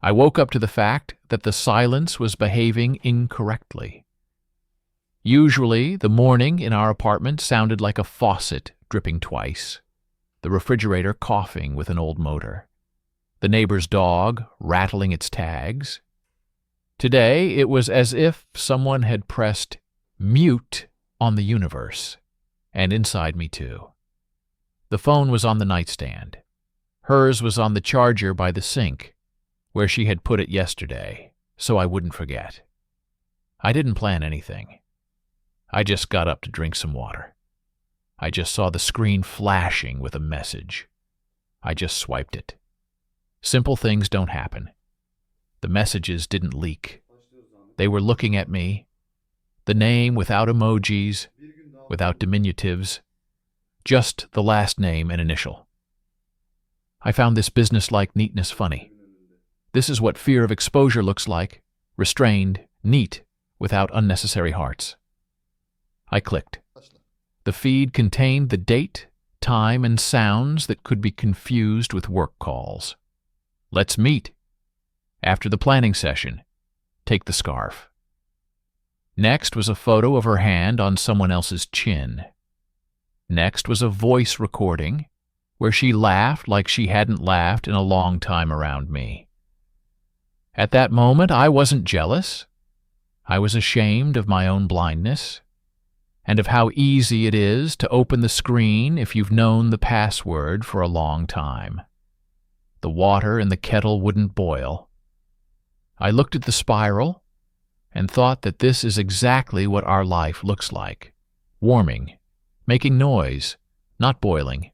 I woke up to the fact that the silence was behaving incorrectly. Usually, the morning in our apartment sounded like a faucet dripping twice, the refrigerator coughing with an old motor, the neighbor's dog rattling its tags. Today, it was as if someone had pressed mute on the universe, and inside me too. The phone was on the nightstand. Hers was on the charger by the sink, where she had put it yesterday, so I wouldn't forget. I didn't plan anything. I just got up to drink some water. I just saw the screen flashing with a message. I just swiped it. Simple things don't happen. The messages didn't leak. They were looking at me. The name without emojis, without diminutives, just the last name and initial. I found this businesslike neatness funny. This is what fear of exposure looks like, restrained, neat, without unnecessary hearts. I clicked. The feed contained the date, time, and sounds that could be confused with work calls. Let's meet. After the planning session, take the scarf. Next was a photo of her hand on someone else's chin. Next was a voice recording where she laughed like she hadn't laughed in a long time around me. At that moment, I wasn't jealous. I was ashamed of my own blindness and of how easy it is to open the screen if you've known the password for a long time. The water in the kettle wouldn't boil. I looked at the spiral and thought that this is exactly what our life looks like. Warming, making noise, not boiling.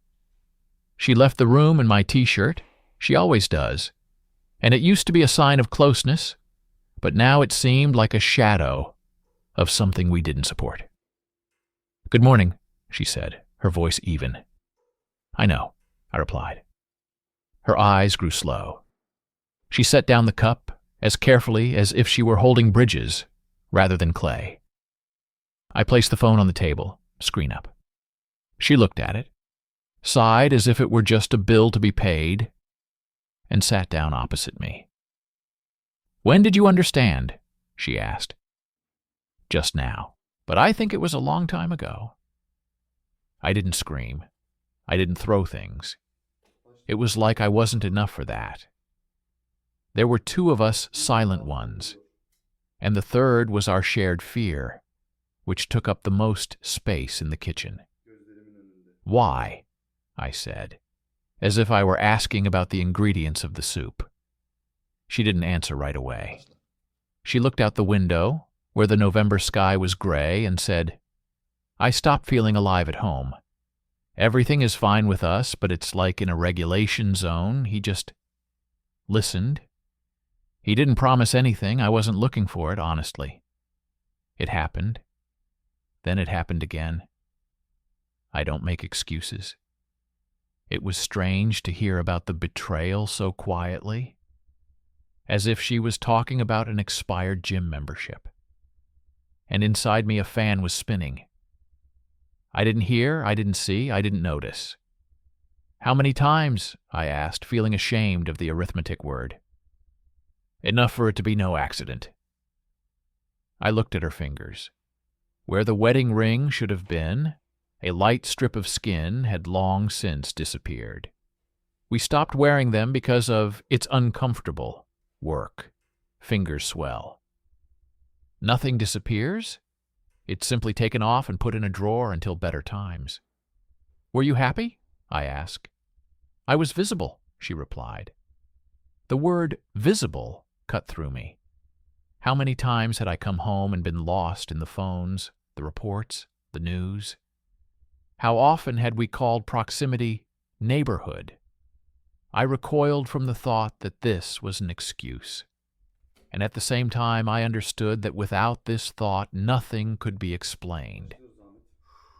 She left the room in my t-shirt. She always does. And it used to be a sign of closeness, but now it seemed like a shadow of something we didn't support. "Good morning," she said, her voice even. "I know," I replied. Her eyes grew slow. She set down the cup as carefully as if she were holding bridges rather than clay. I placed the phone on the table, screen up. She looked at it, sighed as if it were just a bill to be paid, and sat down opposite me. "When did you understand?" she asked. "Just now, but I think it was a long time ago." I didn't scream. I didn't throw things. It was like I wasn't enough for that. There were two of us silent ones, and the third was our shared fear, which took up the most space in the kitchen. "Why?" I said, as if I were asking about the ingredients of the soup. She didn't answer right away. She looked out the window, where the November sky was gray, and said, "I stopped feeling alive at home. Everything is fine with us, but it's like in a regulation zone. He just listened. He didn't promise anything. I wasn't looking for it, honestly. It happened. Then it happened again. I don't make excuses. It was strange to hear about the betrayal so quietly, as if she was talking about an expired gym membership. And inside me a fan was spinning. I didn't hear, I didn't see, I didn't notice. "How many times?" I asked, feeling ashamed of the arithmetic word. "Enough for it to be no accident." I looked at her fingers. Where the wedding ring should have been, a light strip of skin had long since disappeared. We stopped wearing them because of "it's uncomfortable" work. Fingers swell. Nothing disappears. It's simply taken off and put in a drawer until better times. "Were you happy?" I asked. "I was visible," she replied. The word visible cut through me. How many times had I come home and been lost in the phones, the reports, the news? How often had we called proximity neighborhood? I recoiled from the thought that this was an excuse. And at the same time, I understood that without this thought, nothing could be explained.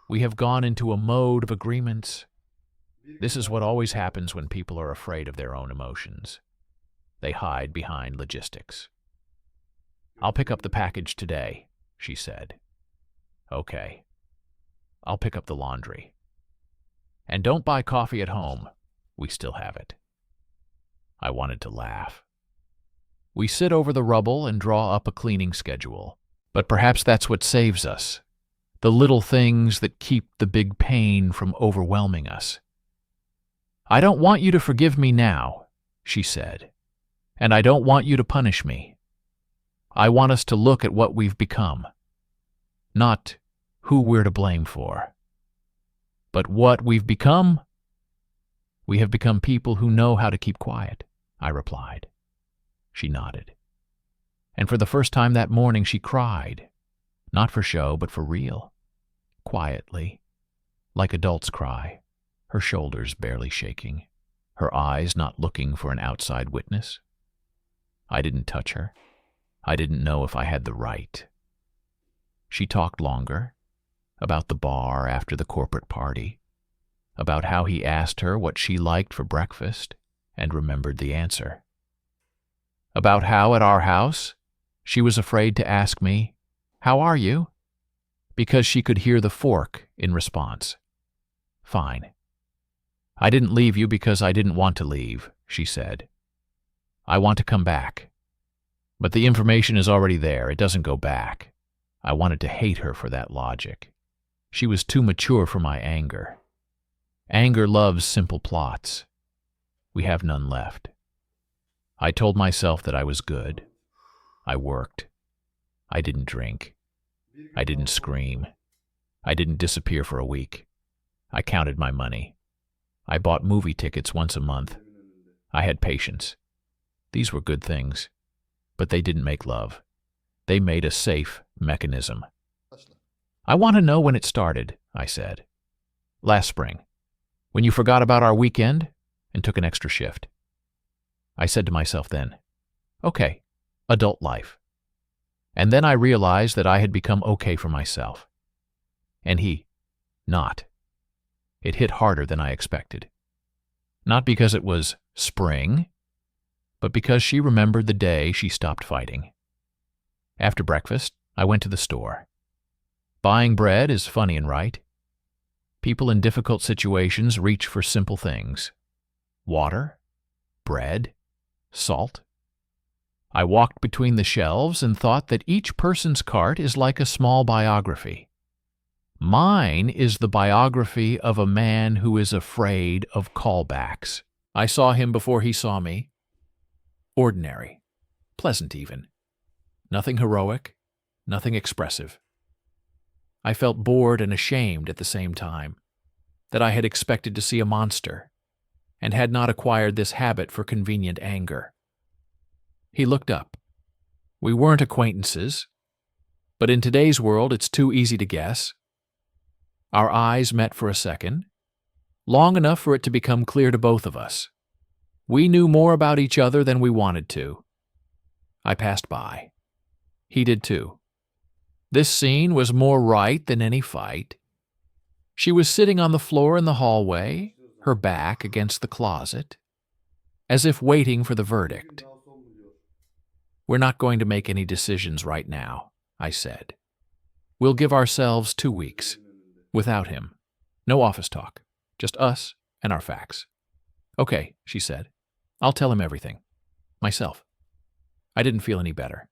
We have gone into a mode of agreements. This is what always happens when people are afraid of their own emotions. They hide behind logistics. "I'll pick up the package today," she said. "Okay. I'll pick up the laundry. And don't buy coffee at home. We still have it." I wanted to laugh. We sit over the rubble and draw up a cleaning schedule. But perhaps that's what saves us, the little things that keep the big pain from overwhelming us. "I don't want you to forgive me now," she said, "and I don't want you to punish me. I want us to look at what we've become, not who we're to blame for, but what we've become." "We have become people who know how to keep quiet," I replied. She nodded. And for the first time that morning she cried, not for show, but for real, quietly, like adults cry, her shoulders barely shaking, her eyes not looking for an outside witness. I didn't touch her. I didn't know if I had the right. She talked longer, about the bar after the corporate party, about how he asked her what she liked for breakfast and remembered the answer, about how at our house she was afraid to ask me, "How are you?" because she could hear the fork in response. "Fine. I didn't leave you because I didn't want to leave," she said. "I want to come back. But the information is already there. It doesn't go back." I wanted to hate her for that logic. She was too mature for my anger. Anger loves simple plots. We have none left. I told myself that I was good. I worked. I didn't drink. I didn't scream. I didn't disappear for a week. I counted my money. I bought movie tickets once a month. I had patience. These were good things, but they didn't make love. They made a safe mechanism. "I want to know when it started," I said. "Last spring, when you forgot about our weekend and took an extra shift." I said to myself then, "Okay, adult life." And then I realized that I had become okay for myself. And he, not. It hit harder than I expected. Not because it was spring, but because she remembered the day she stopped fighting. After breakfast, I went to the store. Buying bread is funny and right. People in difficult situations reach for simple things: water, bread, salt. I walked between the shelves and thought that each person's cart is like a small biography. Mine is the biography of a man who is afraid of callbacks. I saw him before he saw me. Ordinary, pleasant even. Nothing heroic, nothing expressive. I felt bored and ashamed at the same time, that I had expected to see a monster, and had not acquired this habit for convenient anger. He looked up. We weren't acquaintances, but in today's world it's too easy to guess. Our eyes met for a second, long enough for it to become clear to both of us. We knew more about each other than we wanted to. I passed by. He did too. This scene was more right than any fight. She was sitting on the floor in the hallway, her back against the closet, as if waiting for the verdict. "We're not going to make any decisions right now," I said. "We'll give ourselves 2 weeks. Without him. No office talk. Just us and our facts." "Okay," she said. "I'll tell him everything. Myself." I didn't feel any better.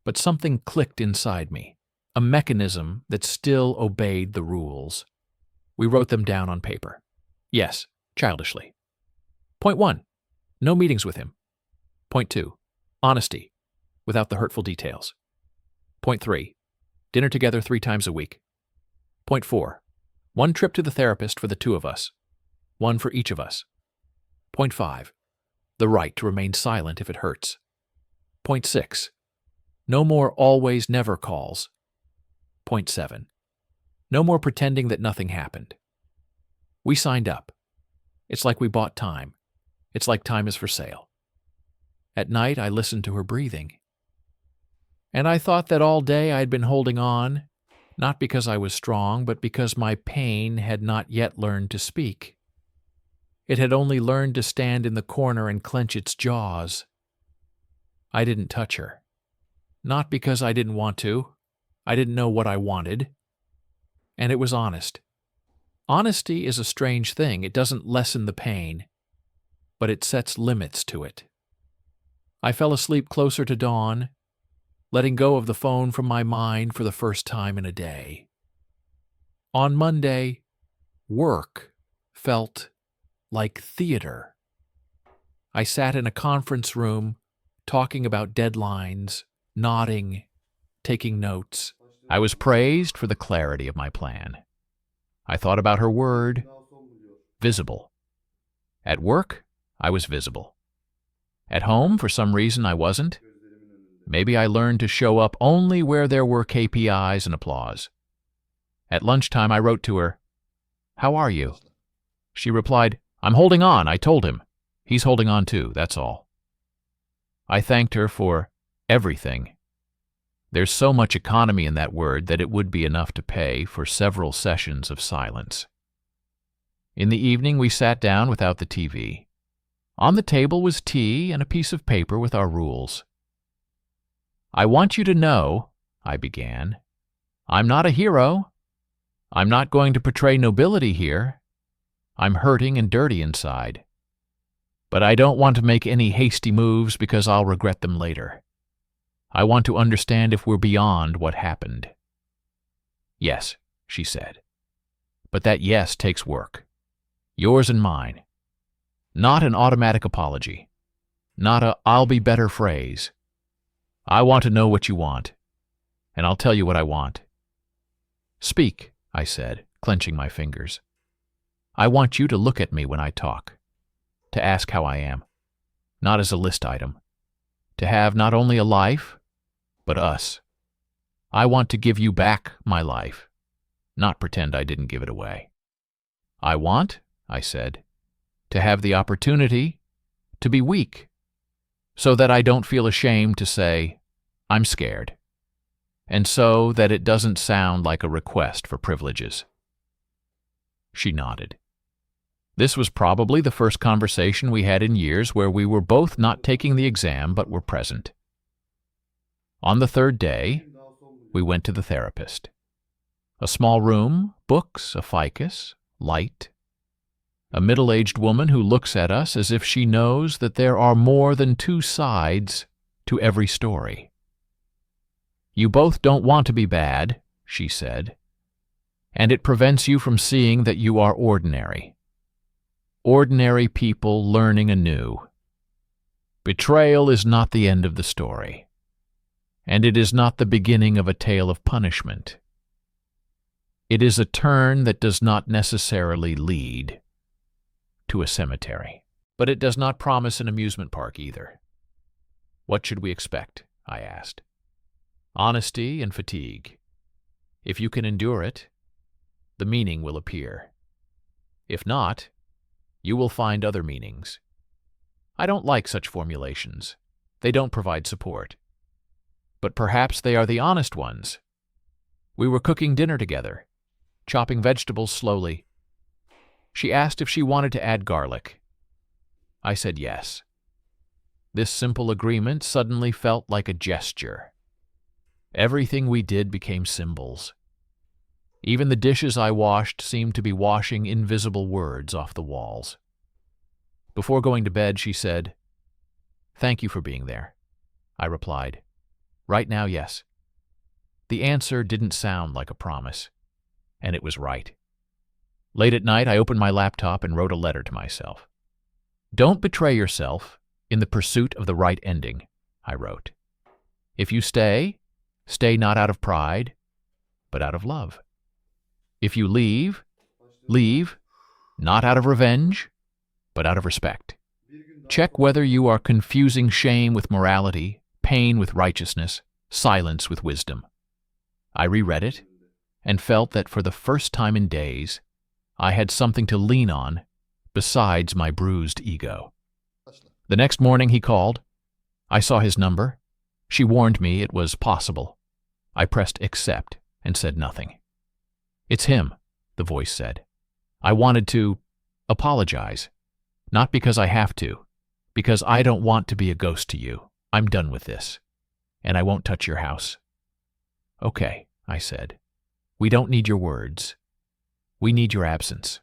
But something clicked inside me. A mechanism that still obeyed the rules. We wrote them down on paper. Yes, childishly. Point 1. No meetings with him. Point 2. Honesty, without the hurtful details. Point 3. Dinner together 3 times a week. Point 4. 1 trip to the therapist for the 2 of us. 1 for each of us. Point 5. The right to remain silent if it hurts. Point 6. No more always never calls. Point 7. No more pretending that nothing happened. We signed up. It's like we bought time. It's like time is for sale. At night, I listened to her breathing. And I thought that all day I'd been holding on, not because I was strong, but because my pain had not yet learned to speak. It had only learned to stand in the corner and clench its jaws. I didn't touch her. Not because I didn't want to. I didn't know what I wanted. And it was honest. Honesty is a strange thing. It doesn't lessen the pain, but it sets limits to it. I fell asleep closer to dawn, letting go of the phone from my mind for the first time in a day. On Monday, work felt like theater. I sat in a conference room, talking about deadlines, nodding, taking notes. I was praised for the clarity of my plan. I thought about her word, visible. At work, I was visible. At home, for some reason, I wasn't. Maybe I learned to show up only where there were KPIs and applause. At lunchtime, I wrote to her, "How are you?" She replied, "I'm holding on, I told him. He's holding on too, that's all." I thanked her for everything. There's so much economy in that word that it would be enough to pay for several sessions of silence. In the evening, we sat down without the TV. On the table was tea and a piece of paper with our rules. "I want you to know," I began, "I'm not a hero. I'm not going to portray nobility here. I'm hurting and dirty inside. But I don't want to make any hasty moves because I'll regret them later. I want to understand if we're beyond what happened." "Yes," she said. "But that yes takes work. Yours and mine. Not an automatic apology. Not a 'I'll be better' phrase. I want to know what you want, and I'll tell you what I want." "Speak," I said, clenching my fingers. "I want you to look at me when I talk, to ask how I am, not as a list item, to have not only a life, but us. I want to give you back my life, not pretend I didn't give it away. I want," I said, "to have the opportunity to be weak, so that I don't feel ashamed to say, 'I'm scared,' and so that it doesn't sound like a request for privileges." She nodded. This was probably the first conversation we had in years where we were both not taking the exam but were present. On the third day, we went to the therapist. A small room, books, a ficus, light. A middle-aged woman who looks at us as if she knows that there are more than two sides to every story. "You both don't want to be bad," she said, "and it prevents you from seeing that you are ordinary. Ordinary people learning anew. Betrayal is not the end of the story, and it is not the beginning of a tale of punishment. It is a turn that does not necessarily lead to a cemetery. But it does not promise an amusement park either." "What should we expect?" I asked. "Honesty and fatigue. If you can endure it, the meaning will appear. If not, you will find other meanings. I don't like such formulations. They don't provide support. But perhaps they are the honest ones. We were cooking dinner together, chopping vegetables slowly. She asked if she wanted to add garlic. I said yes. This simple agreement suddenly felt like a gesture. Everything we did became symbols. Even the dishes I washed seemed to be washing invisible words off the walls. Before going to bed, she said, "Thank you for being there." I replied, "Right now, yes." The answer didn't sound like a promise, and it was right. Late at night, I opened my laptop and wrote a letter to myself. "Don't betray yourself in the pursuit of the right ending," I wrote. "If you stay, stay not out of pride, but out of love. If you leave, leave not out of revenge, but out of respect. Check whether you are confusing shame with morality, pain with righteousness, silence with wisdom." I reread it and felt that for the first time in days, I had something to lean on besides my bruised ego. The next morning he called. I saw his number. She warned me it was possible. I pressed accept and said nothing. "It's him," the voice said. "I wanted to apologize. Not because I have to, because I don't want to be a ghost to you. I'm done with this, and I won't touch your house." "Okay," I said. "We don't need your words. We need your absence."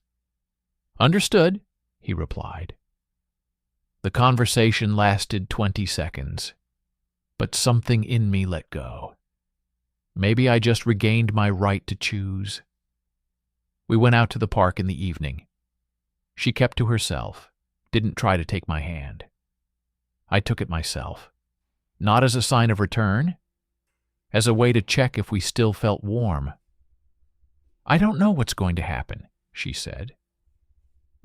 "Understood," he replied. The conversation lasted 20 seconds, but something in me let go. Maybe I just regained my right to choose. We went out to the park in the evening. She kept to herself, didn't try to take my hand. I took it myself, not as a sign of return, as a way to check if we still felt warm. "I don't know what's going to happen," she said.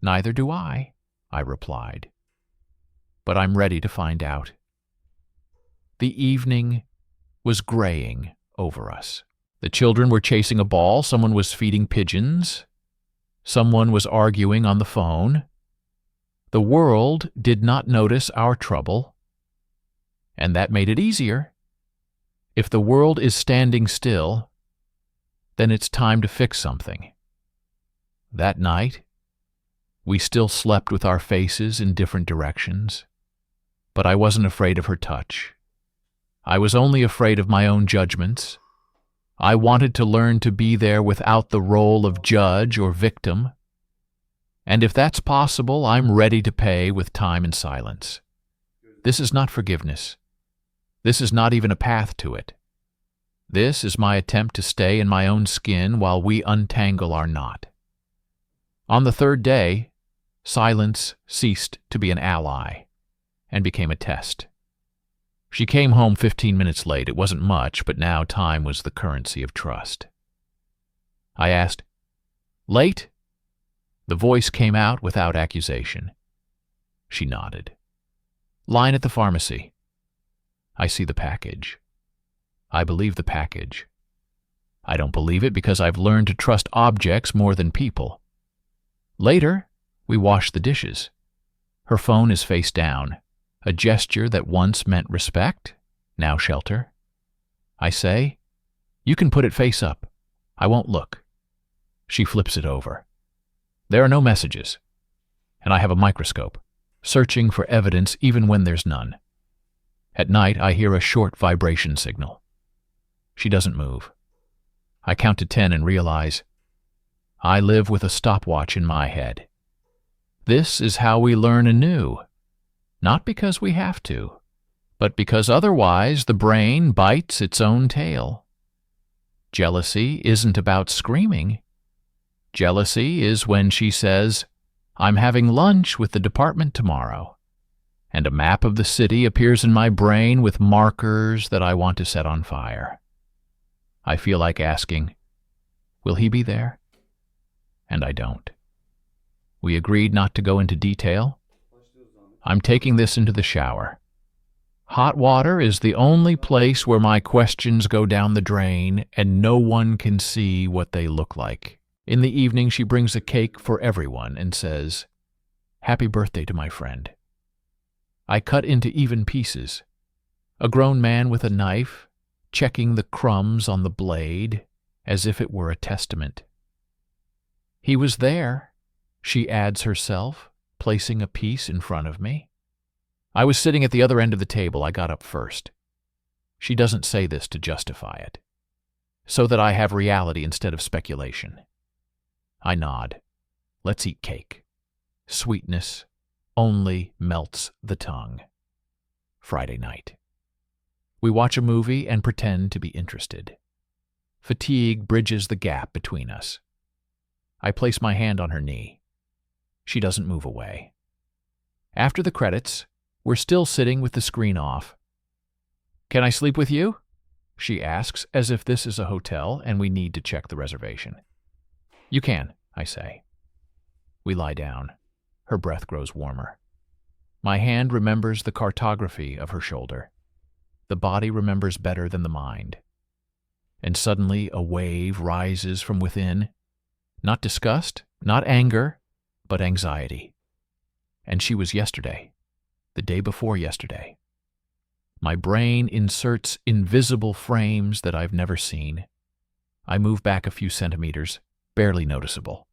"Neither do I replied. "But I'm ready to find out." The evening was graying over us. The children were chasing a ball, someone was feeding pigeons, someone was arguing on the phone. The world did not notice our trouble, and that made it easier. If the world is standing still, then it's time to fix something. That night, we still slept with our faces in different directions, but I wasn't afraid of her touch. I was only afraid of my own judgments. I wanted to learn to be there without the role of judge or victim. And if that's possible, I'm ready to pay with time and silence. This is not forgiveness. This is not even a path to it. This is my attempt to stay in my own skin while we untangle our knot. On the third day, silence ceased to be an ally and became a test. She came home 15 minutes late. It wasn't much, but now time was the currency of trust. I asked, "Late?" The voice came out without accusation. She nodded. "Line at the pharmacy." I see the package. I believe the package. I don't believe it because I've learned to trust objects more than people. Later, we wash the dishes. Her phone is face down, a gesture that once meant respect, now shelter. I say, "You can put it face up. I won't look." She flips it over. There are no messages, and I have a microscope, searching for evidence even when there's none. At night, I hear a short vibration signal. She doesn't move. I count to 10 and realize I live with a stopwatch in my head. This is how we learn anew, not because we have to, but because otherwise the brain bites its own tail. Jealousy isn't about screaming. Jealousy is when she says, "I'm having lunch with the department tomorrow," and a map of the city appears in my brain with markers that I want to set on fire. I feel like asking, "Will he be there?" And I don't. We agreed not to go into detail. I'm taking this into the shower. Hot water is the only place where my questions go down the drain and no one can see what they look like. In the evening, she brings a cake for everyone and says, "Happy birthday to my friend." I cut into even pieces. A grown man with a knife, checking the crumbs on the blade as if it were a testament. "He was there," she adds herself, placing a piece in front of me. I was sitting at the other end of the table. I got up first. She doesn't say this to justify it, so that I have reality instead of speculation. I nod. Let's eat cake. Sweetness only melts the tongue. Friday night. We watch a movie and pretend to be interested. Fatigue bridges the gap between us. I place my hand on her knee. She doesn't move away. After the credits, we're still sitting with the screen off. "Can I sleep with you?" she asks, as if this is a hotel and we need to check the reservation. "You can," I say. We lie down. Her breath grows warmer. My hand remembers the cartography of her shoulder. The body remembers better than the mind. And suddenly a wave rises from within. Not disgust, not anger, but anxiety. And she was yesterday, the day before yesterday. My brain inserts invisible frames that I've never seen. I move back a few centimeters, barely noticeable.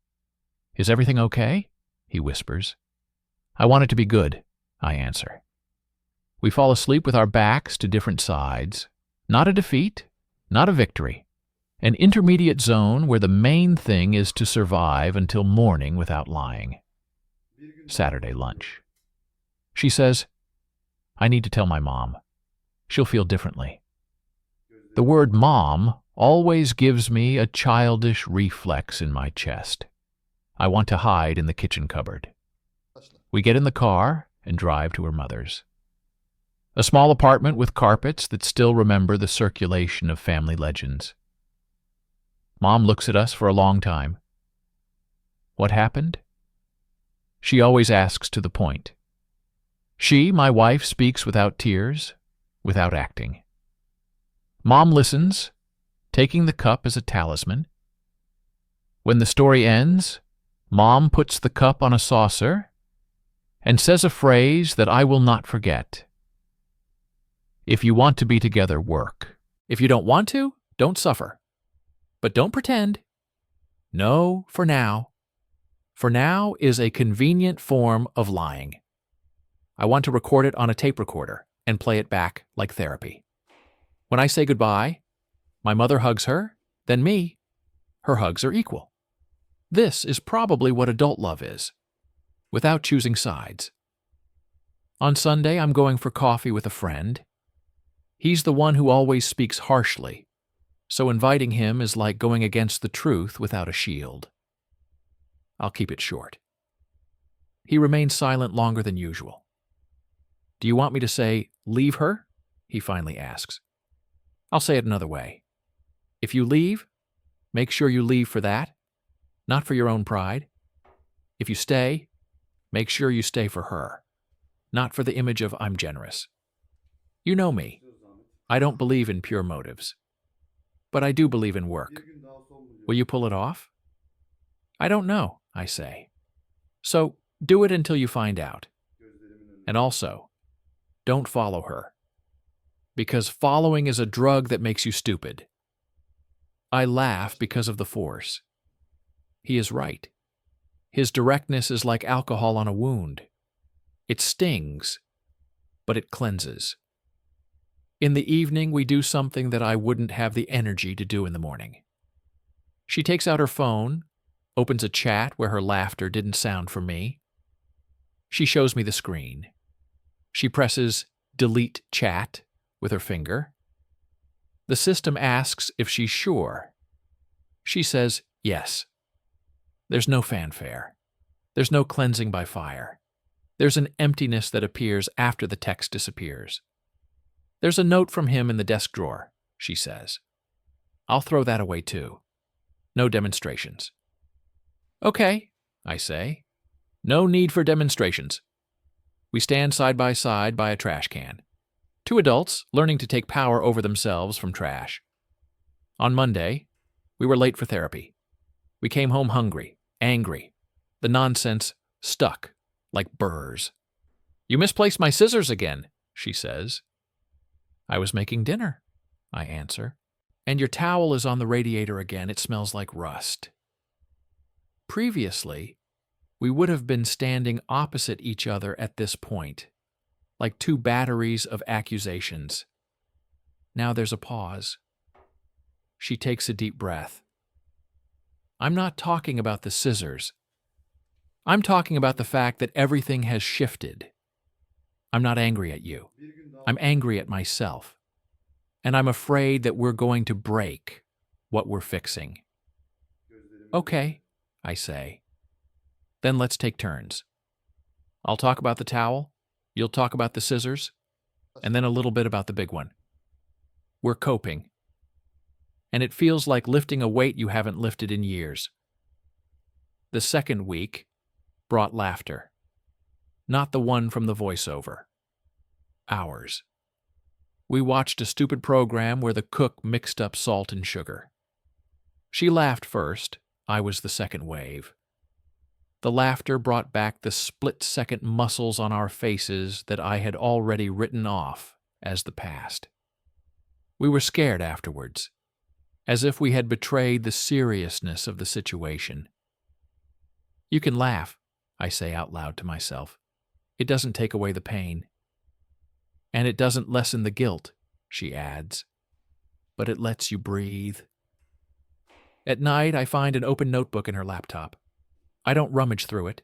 "Is everything okay?" he whispers. "I want it to be good," I answer. We fall asleep with our backs to different sides. Not a defeat, not a victory. An intermediate zone where the main thing is to survive until morning without lying. Saturday lunch. She says, "I need to tell my mom. She'll feel differently." The word mom always gives me a childish reflex in my chest. I want to hide in the kitchen cupboard. We get in the car and drive to her mother's. A small apartment with carpets that still remember the circulation of family legends. Mom looks at us for a long time. What happened? She always asks to the point. She, my wife, speaks without tears, without acting. Mom listens, taking the cup as a talisman. When the story ends, Mom puts the cup on a saucer and says a phrase that I will not forget. If you want to be together, work. If you don't want to, don't suffer. But don't pretend. No, for now. For now is a convenient form of lying. I want to record it on a tape recorder and play it back like therapy. When I say goodbye, my mother hugs her, then me. Her hugs are equal. This is probably what adult love is, without choosing sides. On Sunday, I'm going for coffee with a friend. He's the one who always speaks harshly, so inviting him is like going against the truth without a shield. I'll keep it short. He remains silent longer than usual. Do you want me to say, "Leave her"? He finally asks. I'll say it another way. If you leave, make sure you leave for that, not for your own pride. If you stay, make sure you stay for her, not for the image of "I'm generous." You know me. I don't believe in pure motives. But I do believe in work. Will you pull it off? I don't know, I say. So do it until you find out. And also, don't follow her. Because following is a drug that makes you stupid. I laugh because of the force. He is right. His directness is like alcohol on a wound. It stings, but it cleanses. In the evening, we do something that I wouldn't have the energy to do in the morning. She takes out her phone, opens a chat where her laughter didn't sound for me. She shows me the screen. She presses delete chat with her finger. The system asks if she's sure. She says yes. There's no fanfare. There's no cleansing by fire. There's an emptiness that appears after the text disappears. There's a note from him in the desk drawer, she says. I'll throw that away too. No demonstrations. Okay, I say. No need for demonstrations. We stand side by a trash can. Two adults learning to take power over themselves from trash. On Monday, we were late for therapy. We came home hungry, angry. The nonsense stuck like burrs. You misplaced my scissors again, she says. I was making dinner, I answer. And your towel is on the radiator again. It smells like rust. Previously, we would have been standing opposite each other at this point, like two batteries of accusations. Now there's a pause. She takes a deep breath. I'm not talking about the scissors. I'm talking about the fact that everything has shifted. I'm not angry at you. I'm angry at myself. And I'm afraid that we're going to break what we're fixing. Okay, I say. Then let's take turns. I'll talk about the towel, you'll talk about the scissors, and then a little bit about the big one. We're coping. And it feels like lifting a weight you haven't lifted in years. The second week brought laughter. Not the one from the voiceover. Ours. We watched a stupid program where the cook mixed up salt and sugar. She laughed first. I was the second wave. The laughter brought back the split-second muscles on our faces that I had already written off as the past. We were scared afterwards, as if we had betrayed the seriousness of the situation. You can laugh, I say out loud to myself. It doesn't take away the pain. And it doesn't lessen the guilt, she adds, but it lets you breathe. At night, I find an open notebook in her laptop. I don't rummage through it.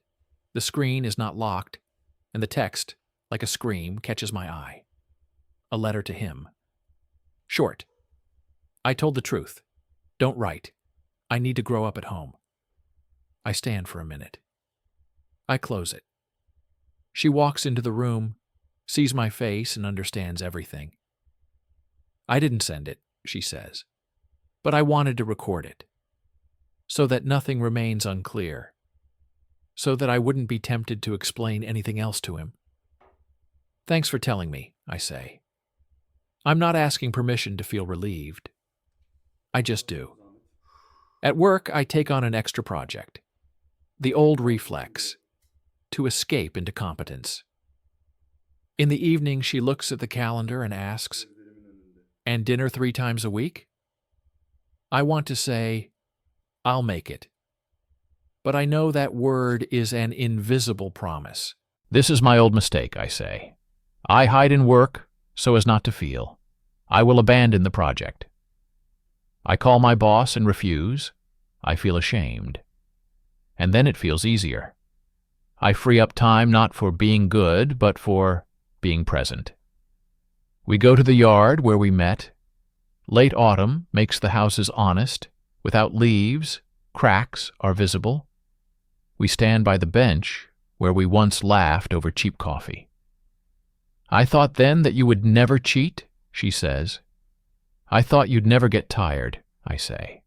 The screen is not locked, and the text like a scream, catches my eye. A letter to him. Short. I told the truth. Don't write. I need to grow up at home. I stand for a minute. I close it. She walks into the room, sees my face, and understands everything. I didn't send it, she says, but I wanted to record it, so that nothing remains unclear, so that I wouldn't be tempted to explain anything else to him. Thanks for telling me, I say. I'm not asking permission to feel relieved. I just do. At work, I take on an extra project. The old reflex, to escape into competence. In the evening, she looks at the calendar and asks, "And dinner 3 times a week?" I want to say, "I'll make it." But I know that word is an invisible promise. This is my old mistake, I say. I hide in work so as not to feel. I will abandon the project. I call my boss and refuse. I feel ashamed. And then it feels easier. I free up time not for being good, but for being present. We go to the yard where we met. Late autumn makes the houses honest. Without leaves, cracks are visible. We stand by the bench where we once laughed over cheap coffee. I thought then that you would never cheat, she says. I thought you'd never get tired, I say.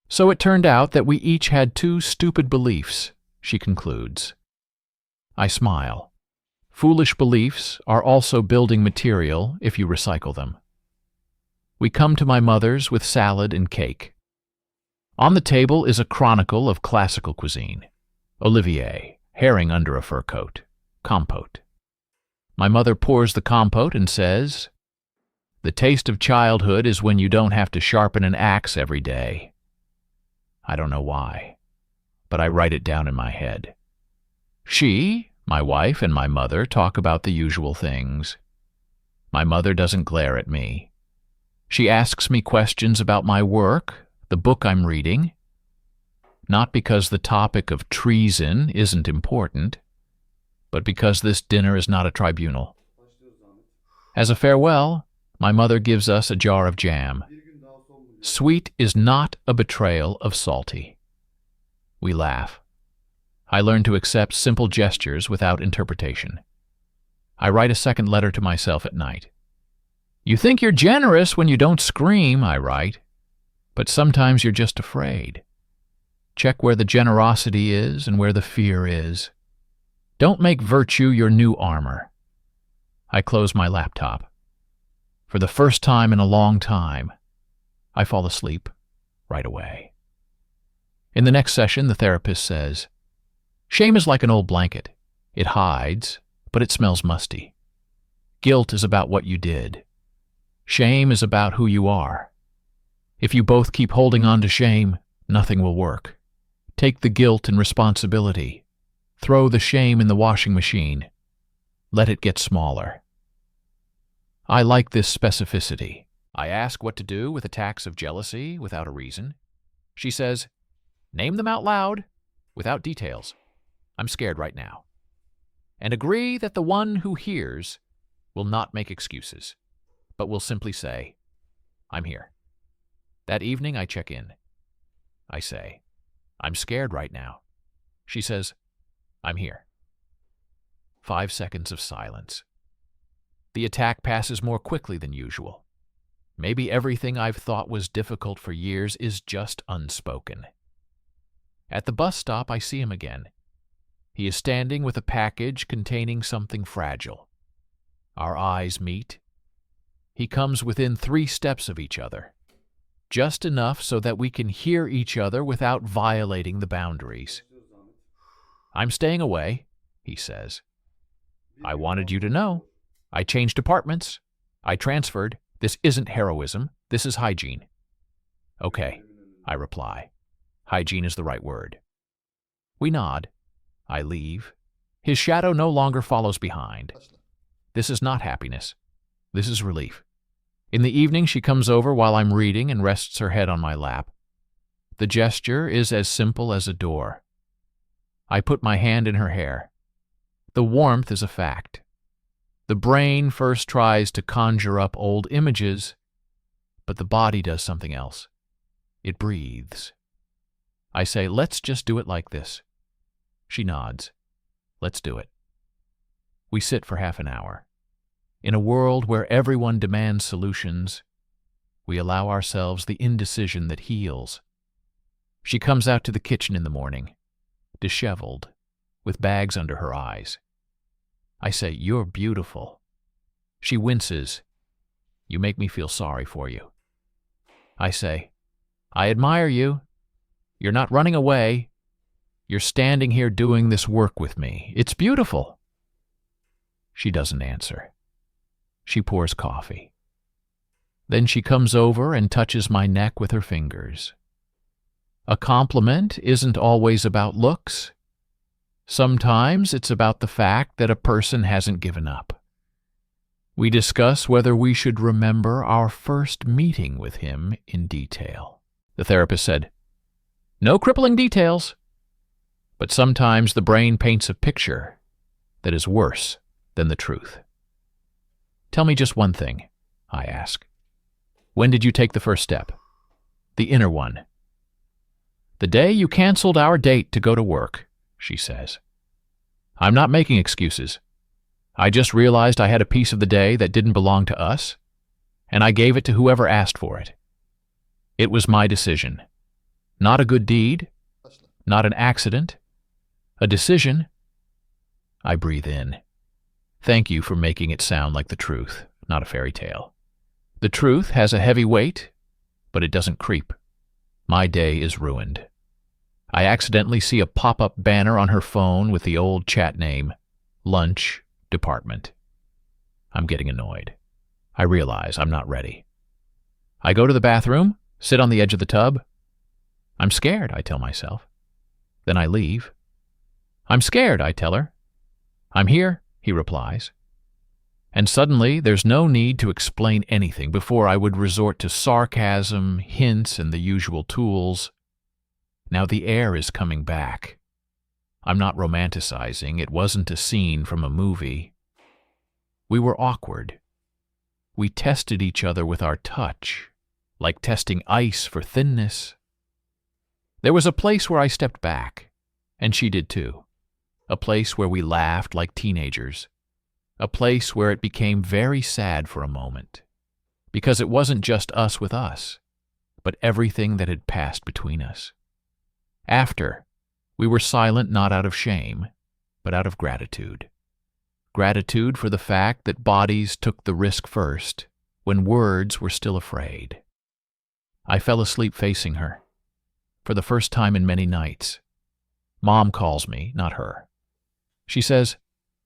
So it turned out that we each had 2 stupid beliefs, she concludes. I smile. Foolish beliefs are also building material if you recycle them. We come to my mother's with salad and cake. On the table is a chronicle of classical cuisine. Olivier, herring under a fur coat, compote. My mother pours the compote and says, "The taste of childhood is when you don't have to sharpen an axe every day." I don't know why, but I write it down in my head. She, my wife, and my mother talk about the usual things. My mother doesn't glare at me. She asks me questions about my work, the book I'm reading, not because the topic of treason isn't important, but because this dinner is not a tribunal. As a farewell, my mother gives us a jar of jam. Sweet is not a betrayal of salty. We laugh. I learn to accept simple gestures without interpretation. I write a second letter to myself at night. You think you're generous when you don't scream, I write, but sometimes you're just afraid. Check where the generosity is and where the fear is. Don't make virtue your new armor. I close my laptop. For the first time in a long time, I fall asleep right away. In the next session, the therapist says, shame is like an old blanket. It hides, but it smells musty. Guilt is about what you did. Shame is about who you are. If you both keep holding on to shame, nothing will work. Take the guilt and responsibility. Throw the shame in the washing machine. Let it get smaller. I like this specificity. I ask what to do with attacks of jealousy without a reason. She says, name them out loud, without details. I'm scared right now. And agree that the one who hears will not make excuses, but will simply say, I'm here. That evening I check in. I say, I'm scared right now. She says, I'm here. 5 seconds of silence. The attack passes more quickly than usual. Maybe everything I've thought was difficult for years is just unspoken. At the bus stop, I see him again. He is standing with a package containing something fragile. Our eyes meet. He comes within 3 steps of each other, just enough so that we can hear each other without violating the boundaries. I'm staying away, he says. I wanted you to know. I changed apartments. I transferred. This isn't heroism. This is hygiene. Okay, I reply. Hygiene is the right word. We nod. I leave. His shadow no longer follows behind. This is not happiness. This is relief. In the evening, she comes over while I'm reading and rests her head on my lap. The gesture is as simple as a door. I put my hand in her hair. The warmth is a fact. The brain first tries to conjure up old images, but the body does something else. It breathes. I say, let's just do it like this. She nods. Let's do it. We sit for half an hour. In a world where everyone demands solutions, we allow ourselves the indecision that heals. She comes out to the kitchen in the morning, disheveled, with bags under her eyes. I say, "You're beautiful." She winces. "You make me feel sorry for you." I say, "I admire you. You're not running away. You're standing here doing this work with me. It's beautiful." She doesn't answer. She pours coffee. Then she comes over and touches my neck with her fingers. A compliment isn't always about looks. Sometimes it's about the fact that a person hasn't given up. We discuss whether we should remember our first meeting with him in detail. The therapist said, "No crippling details." But sometimes the brain paints a picture that is worse than the truth. "Tell me just one thing," I ask. "When did you take the first step?" "The inner one." "The day you canceled our date to go to work," she says. "I'm not making excuses. I just realized I had a piece of the day that didn't belong to us, and I gave it to whoever asked for it. It was my decision. Not a good deed, not an accident, a decision." I breathe in. Thank you for making it sound like the truth, not a fairy tale. The truth has a heavy weight, but it doesn't creep. My day is ruined. I accidentally see a pop-up banner on her phone with the old chat name, Lunch Department. I'm getting annoyed. I realize I'm not ready. I go to the bathroom, sit on the edge of the tub. I'm scared, I tell myself. Then I leave. I'm scared, I tell her. I'm here, he replies. And suddenly there's no need to explain anything. Before I would resort to sarcasm, hints, and the usual tools. Now the air is coming back. I'm not romanticizing. It wasn't a scene from a movie. We were awkward. We tested each other with our touch, like testing ice for thinness. There was a place where I stepped back, and she did too. A place where we laughed like teenagers. A place where it became very sad for a moment, because it wasn't just us with us, but everything that had passed between us. After, we were silent not out of shame, but out of gratitude. Gratitude for the fact that bodies took the risk first, when words were still afraid. I fell asleep facing her, for the first time in many nights. Mom calls me, not her. She says,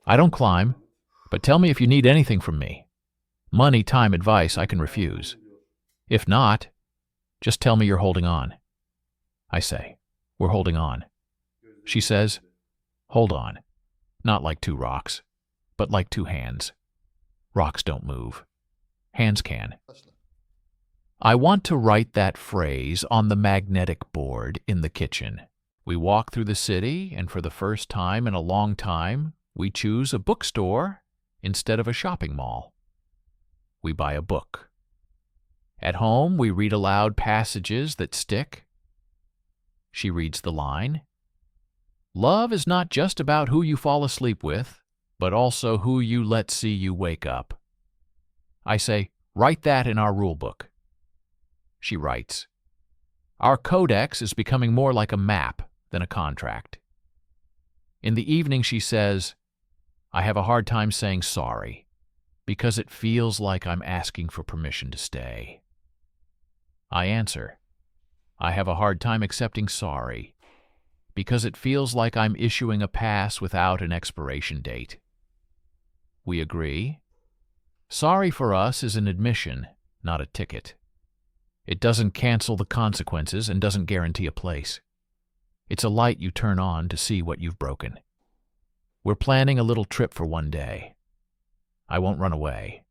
"I don't climb, but tell me if you need anything from me. Money, time, advice I can refuse. If not, just tell me you're holding on." I say, "We're holding on." She says, "Hold on. Not like two rocks, but like two hands. Rocks don't move. Hands can." I want to write that phrase on the magnetic board in the kitchen. We walk through the city, and for the first time in a long time, we choose a bookstore instead of a shopping mall. We buy a book. At home, we read aloud passages that stick. She reads the line, "Love is not just about who you fall asleep with, but also who you let see you wake up." I say, "Write that in our rule book." She writes, "Our codex is becoming more like a map than a contract." In the evening she says, "I have a hard time saying sorry, because it feels like I'm asking for permission to stay." I answer, "I have a hard time accepting sorry, because it feels like I'm issuing a pass without an expiration date." We agree. Sorry for us is an admission, not a ticket. It doesn't cancel the consequences and doesn't guarantee a place. It's a light you turn on to see what you've broken. We're planning a little trip for one day. I won't run away.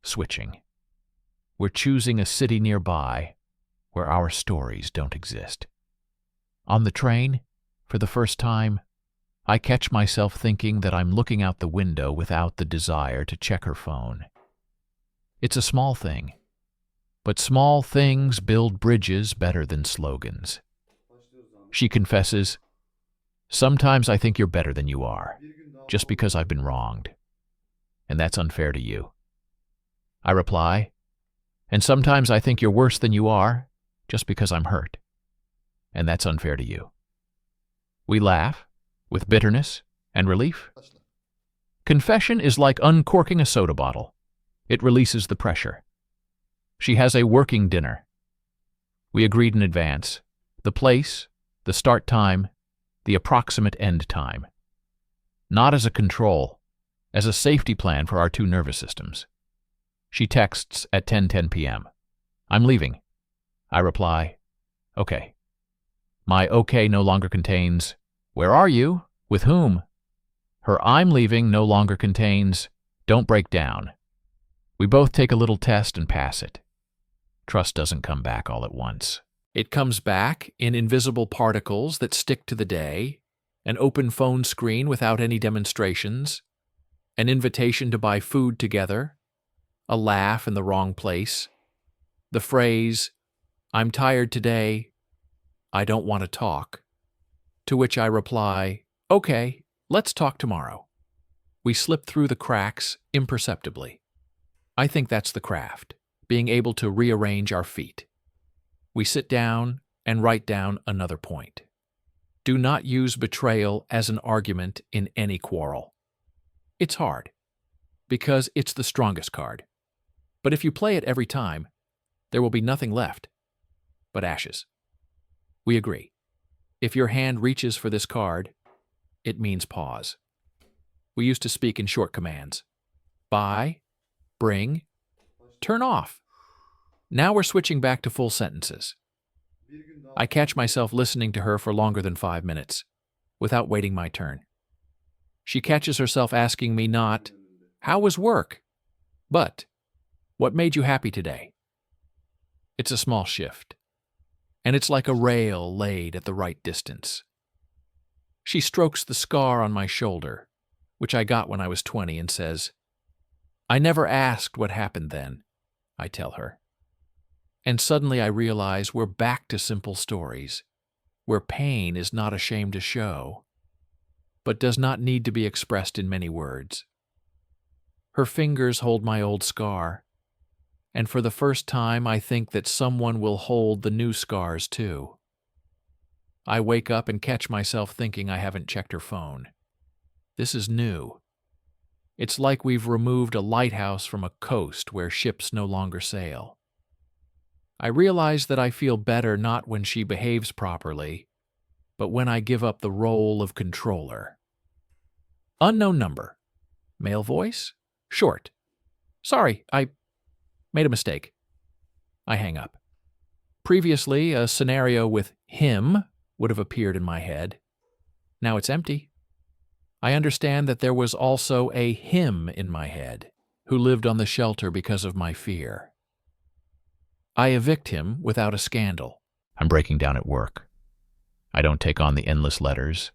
Switching. We're choosing a city nearby where our stories don't exist. On the train, for the first time, I catch myself thinking that I'm looking out the window without the desire to check her phone. It's a small thing, but small things build bridges better than slogans. She confesses, "Sometimes I think you're better than you are, just because I've been wronged. And that's unfair to you." I reply, "And sometimes I think you're worse than you are, just because I'm hurt. And that's unfair to you." We laugh, with bitterness and relief. Confession is like uncorking a soda bottle. It releases the pressure. She has a working dinner. We agreed in advance, the place, the start time, the approximate end time. Not as a control, as a safety plan for our two nervous systems. She texts at 10:10 p.m. "I'm leaving." I reply, "Okay." My okay no longer contains, "Where are you? With whom?" Her "I'm leaving" no longer contains, "Don't break down." We both take a little test and pass it. Trust doesn't come back all at once. It comes back in invisible particles that stick to the day, an open phone screen without any demonstrations, an invitation to buy food together, a laugh in the wrong place, the phrase, "I'm tired today, I don't want to talk," to which I reply, "Okay, let's talk tomorrow." We slip through the cracks imperceptibly. I think that's the craft, being able to rearrange our feet. We sit down and write down another point. Do not use betrayal as an argument in any quarrel. It's hard, because it's the strongest card. But if you play it every time, there will be nothing left but ashes. We agree. If your hand reaches for this card, it means pause. We used to speak in short commands. Buy, bring, turn off. Now we're switching back to full sentences. I catch myself listening to her for longer than 5 minutes, without waiting my turn. She catches herself asking me not, "How was work?" but, "What made you happy today?" It's a small shift, and it's like a rail laid at the right distance. She strokes the scar on my shoulder, which I got when I was 20, and says, "I never asked what happened then," I tell her. And suddenly I realize we're back to simple stories, where pain is not a shame to show, but does not need to be expressed in many words. Her fingers hold my old scar, and for the first time I think that someone will hold the new scars too. I wake up and catch myself thinking I haven't checked her phone. This is new. It's like we've removed a lighthouse from a coast where ships no longer sail. I realize that I feel better not when she behaves properly, but when I give up the role of controller. Unknown number. Male voice? Short. "Sorry, I made a mistake." I hang up. Previously, a scenario with him would have appeared in my head. Now it's empty. I understand that there was also a him in my head, who lived on the shelter because of my fear. I evict him without a scandal. I'm breaking down at work. I don't take on the endless letters.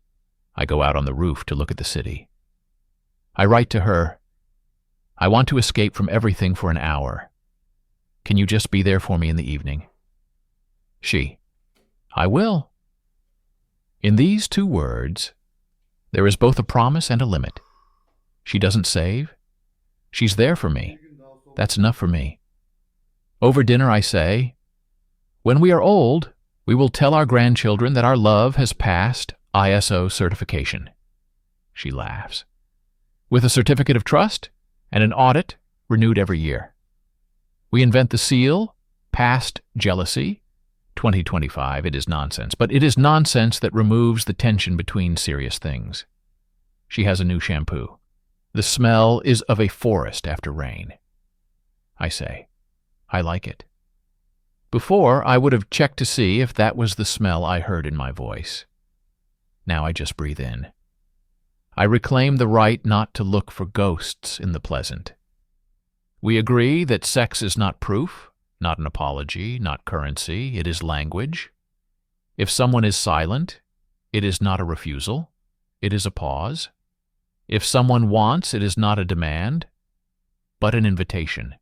I go out on the roof to look at the city. I write to her, "I want to escape from everything for an hour. Can you just be there for me in the evening?" She, "I will." In these 2 words, there is both a promise and a limit. She doesn't save. She's there for me. That's enough for me. Over dinner I say, "When we are old, we will tell our grandchildren that our love has passed ISO certification." She laughs. "With a certificate of trust and an audit renewed every year. We invent the seal, past jealousy. 2025, it is nonsense, but it is nonsense that removes the tension between serious things. She has a new shampoo. The smell is of a forest after rain. I say, I like it. Before, I would have checked to see if that was the smell I heard in my voice. Now I just breathe in. I reclaim the right not to look for ghosts in the pleasant. We agree that sex is not proof, not an apology, not currency, it is language. If someone is silent, it is not a refusal, it is a pause. If someone wants, it is not a demand, but an invitation.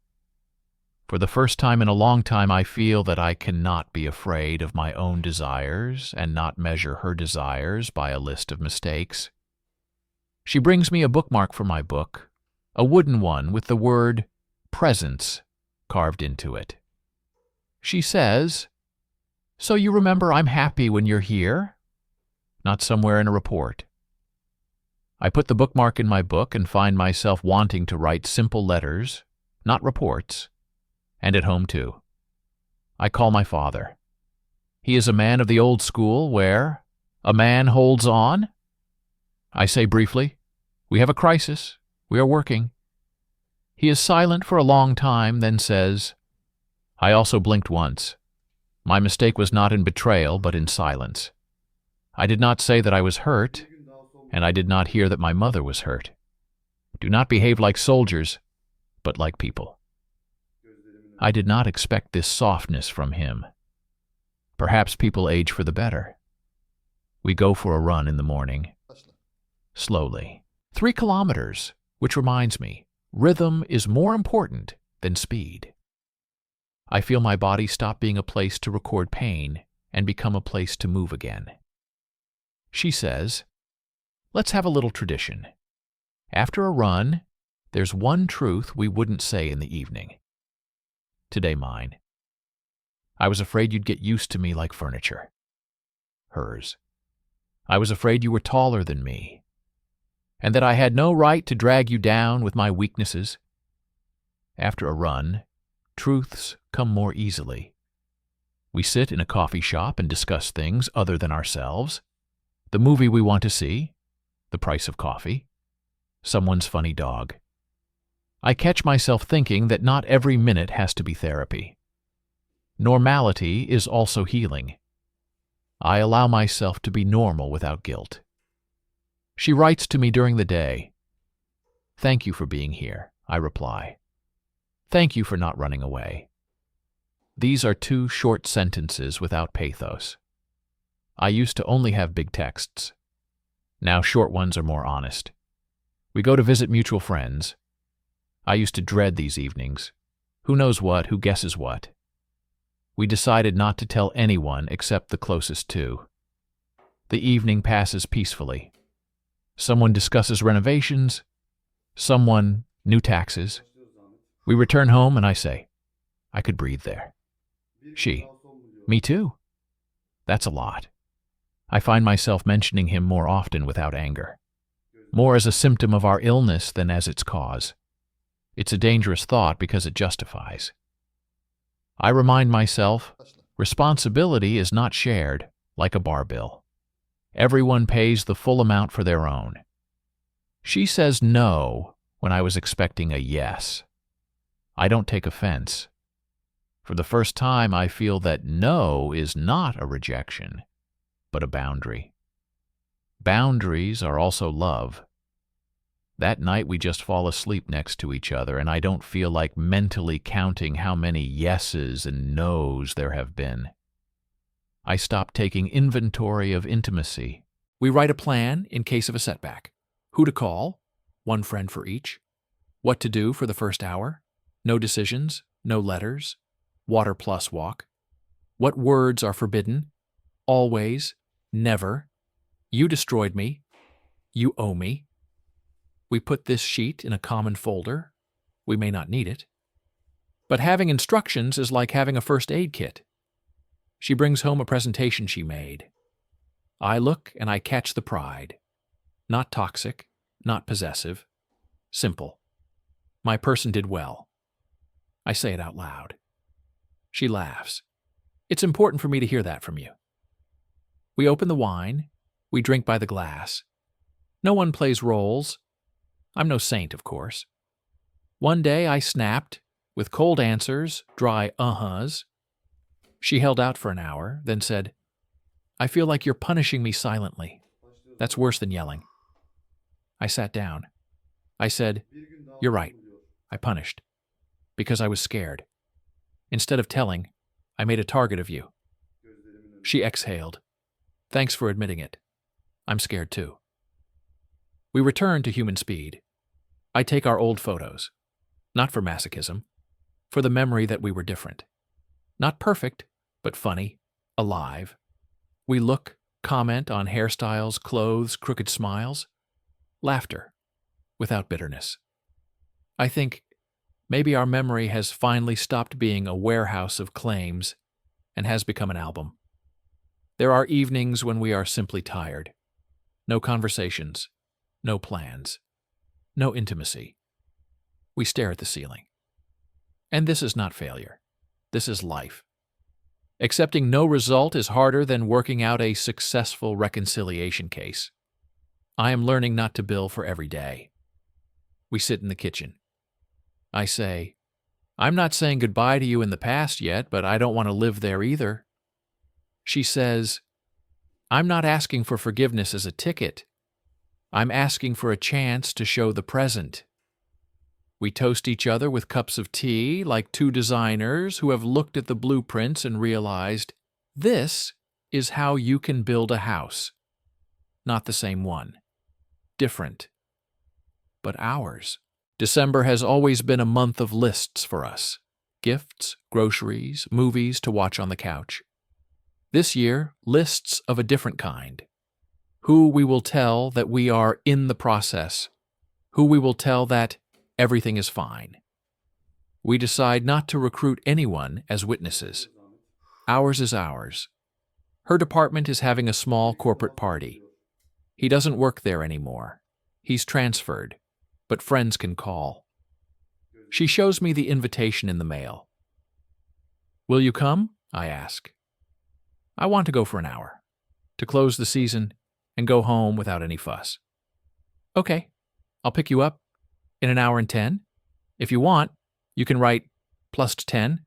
For the first time in a long time, I feel that I cannot be afraid of my own desires and not measure her desires by a list of mistakes. She brings me a bookmark for my book, a wooden one with the word presence carved into it. She says, "So you remember I'm happy when you're here?" Not somewhere in a report. I put the bookmark in my book and find myself wanting to write simple letters, not reports, and at home too. I call my father. He is a man of the old school where a man holds on. I say briefly, "We have a crisis. We are working." He is silent for a long time, then says, "I also blinked once. My mistake was not in betrayal, but in silence. I did not say that I was hurt, and I did not hear that my mother was hurt. Do not behave like soldiers, but like people." I did not expect this softness from him. Perhaps people age for the better. We go for a run in the morning. Slowly. 3 kilometers, which reminds me, rhythm is more important than speed. I feel my body stop being a place to record pain and become a place to move again. She says, "Let's have a little tradition. After a run, there's one truth we wouldn't say in the evening." Today mine. "I was afraid you'd get used to me like furniture." Hers. "I was afraid you were taller than me, and that I had no right to drag you down with my weaknesses." After a run, truths come more easily. We sit in a coffee shop and discuss things other than ourselves, the movie we want to see, the price of coffee, someone's funny dog. I catch myself thinking that not every minute has to be therapy. Normality is also healing. I allow myself to be normal without guilt. She writes to me during the day. "Thank you for being here," I reply. "Thank you for not running away." These are 2 short sentences without pathos. I used to only have big texts. Now short ones are more honest. We go to visit mutual friends. I used to dread these evenings. Who knows what, who guesses what? We decided not to tell anyone except the closest 2. The evening passes peacefully. Someone discusses renovations, someone new taxes. We return home and I say, "I could breathe there." She, "Me too." That's a lot. I find myself mentioning him more often without anger, more as a symptom of our illness than as its cause. It's a dangerous thought because it justifies. I remind myself, responsibility is not shared, like a bar bill. Everyone pays the full amount for their own. She says no when I was expecting a yes. I don't take offense. For the first time, I feel that no is not a rejection, but a boundary. Boundaries are also love. That night we just fall asleep next to each other, and I don't feel like mentally counting how many yeses and nos there have been. I stop taking inventory of intimacy. We write a plan in case of a setback. Who to call, 1 friend for each. What to do for the first hour. No decisions, no letters. Water plus walk. What words are forbidden. Always, never. You destroyed me. You owe me. We put this sheet in a common folder. We may not need it. But having instructions is like having a first aid kit. She brings home a presentation she made. I look and I catch the pride. Not toxic, not possessive. Simple. My person did well. I say it out loud. She laughs. It's important for me to hear that from you. We open the wine. We drink by the glass. No one plays roles. I'm no saint, of course. One day I snapped, with cold answers, dry uh-huhs. She held out for an hour, then said, "I feel like you're punishing me silently. That's worse than yelling." I sat down. I said, "You're right. I punished. Because I was scared. Instead of telling, I made a target of you." She exhaled. "Thanks for admitting it. I'm scared too." We return to human speed. I take our old photos, not for masochism, for the memory that we were different. Not perfect, but funny, alive. We look, comment on hairstyles, clothes, crooked smiles, laughter, without bitterness. I think maybe our memory has finally stopped being a warehouse of claims and has become an album. There are evenings when we are simply tired. No conversations, no plans, no intimacy. We stare at the ceiling. And this is not failure. This is life. Accepting no result is harder than working out a successful reconciliation case. I am learning not to bill for every day. We sit in the kitchen. I say, I'm not saying goodbye to you in the past yet, but I don't want to live there either. She says, I'm not asking for forgiveness as a ticket. I'm asking for a chance to show the present. We toast each other with cups of tea like two designers who have looked at the blueprints and realized, this is how you can build a house. Not the same one. Different. But ours. December has always been a month of lists for us. Gifts, groceries, movies to watch on the couch. This year, lists of a different kind. Who we will tell that we are in the process. Who we will tell that everything is fine. We decide not to recruit anyone as witnesses. Ours is ours. Her department is having a small corporate party. He doesn't work there anymore. He's transferred, but friends can call. She shows me the invitation in the mail. Will you come? I ask. I want to go for an hour, to close the season and go home without any fuss. Okay, I'll pick you up in an hour and 10. If you want, you can write +10.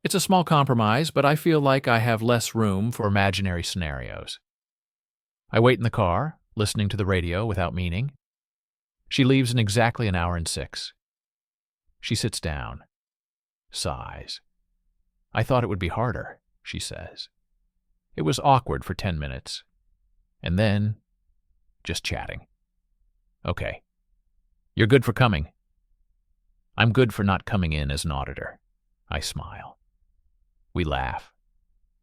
It's a small compromise, but I feel like I have less room for imaginary scenarios. I wait in the car, listening to the radio without meaning. She leaves in exactly an hour and 6. She sits down, sighs. I thought it would be harder, she says. It was awkward for 10 minutes. And then, just chatting. Okay. You're good for coming. I'm good for not coming in as an auditor. I smile. We laugh.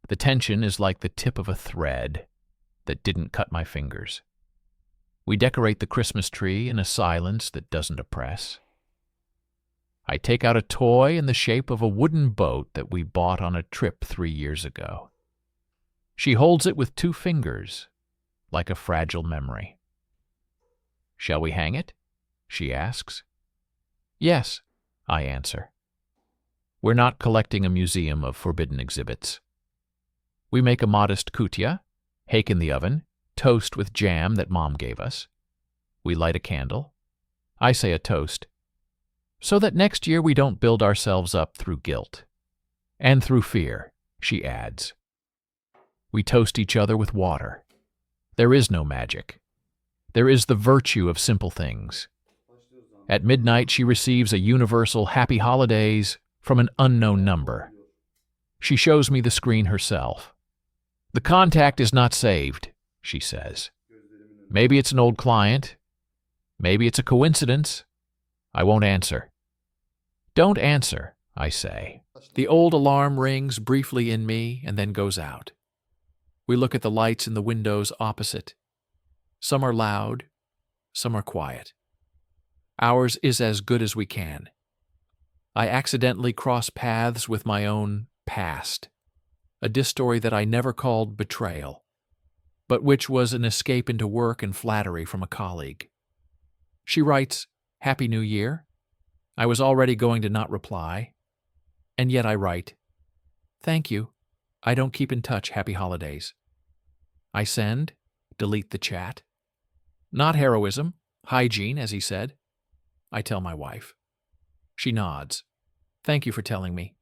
The tension is like the tip of a thread that didn't cut my fingers. We decorate the Christmas tree in a silence that doesn't oppress. I take out a toy in the shape of a wooden boat that we bought on a trip 3 years ago. She holds it with 2 fingers, like a fragile memory. Shall we hang it? She asks. Yes, I answer. We're not collecting a museum of forbidden exhibits. We make a modest kutia, hake in the oven, toast with jam that Mom gave us. We light a candle. I say a toast, so that next year we don't build ourselves up through guilt. And through fear, she adds. We toast each other with water. There is no magic. There is the virtue of simple things. At midnight, she receives a universal happy holidays from an unknown number. She shows me the screen herself. The contact is not saved, she says. Maybe it's an old client. Maybe it's a coincidence. I won't answer. Don't answer, I say. The old alarm rings briefly in me and then goes out. We look at the lights in the windows opposite. Some are loud, some are quiet. Ours is as good as we can. I accidentally cross paths with my own past, a dis-story that I never called betrayal, but which was an escape into work and flattery from a colleague. She writes, Happy New Year. I was already going to not reply, and yet I write, Thank you. I don't keep in touch. Happy holidays. I send, delete the chat. Not heroism, hygiene, as he said. I tell my wife. She nods. Thank you for telling me.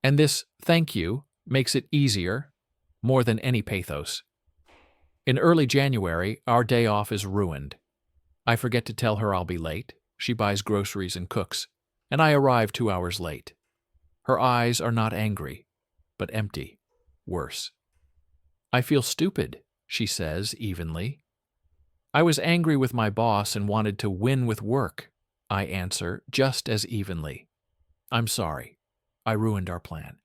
And this thank you makes it easier, more than any pathos. In early January, our day off is ruined. I forget to tell her I'll be late. She buys groceries and cooks, and I arrive 2 hours late. Her eyes are not angry, but empty. Worse. I feel stupid, she says evenly. I was angry with my boss and wanted to win with work, I answer just as evenly. I'm sorry. I ruined our plan.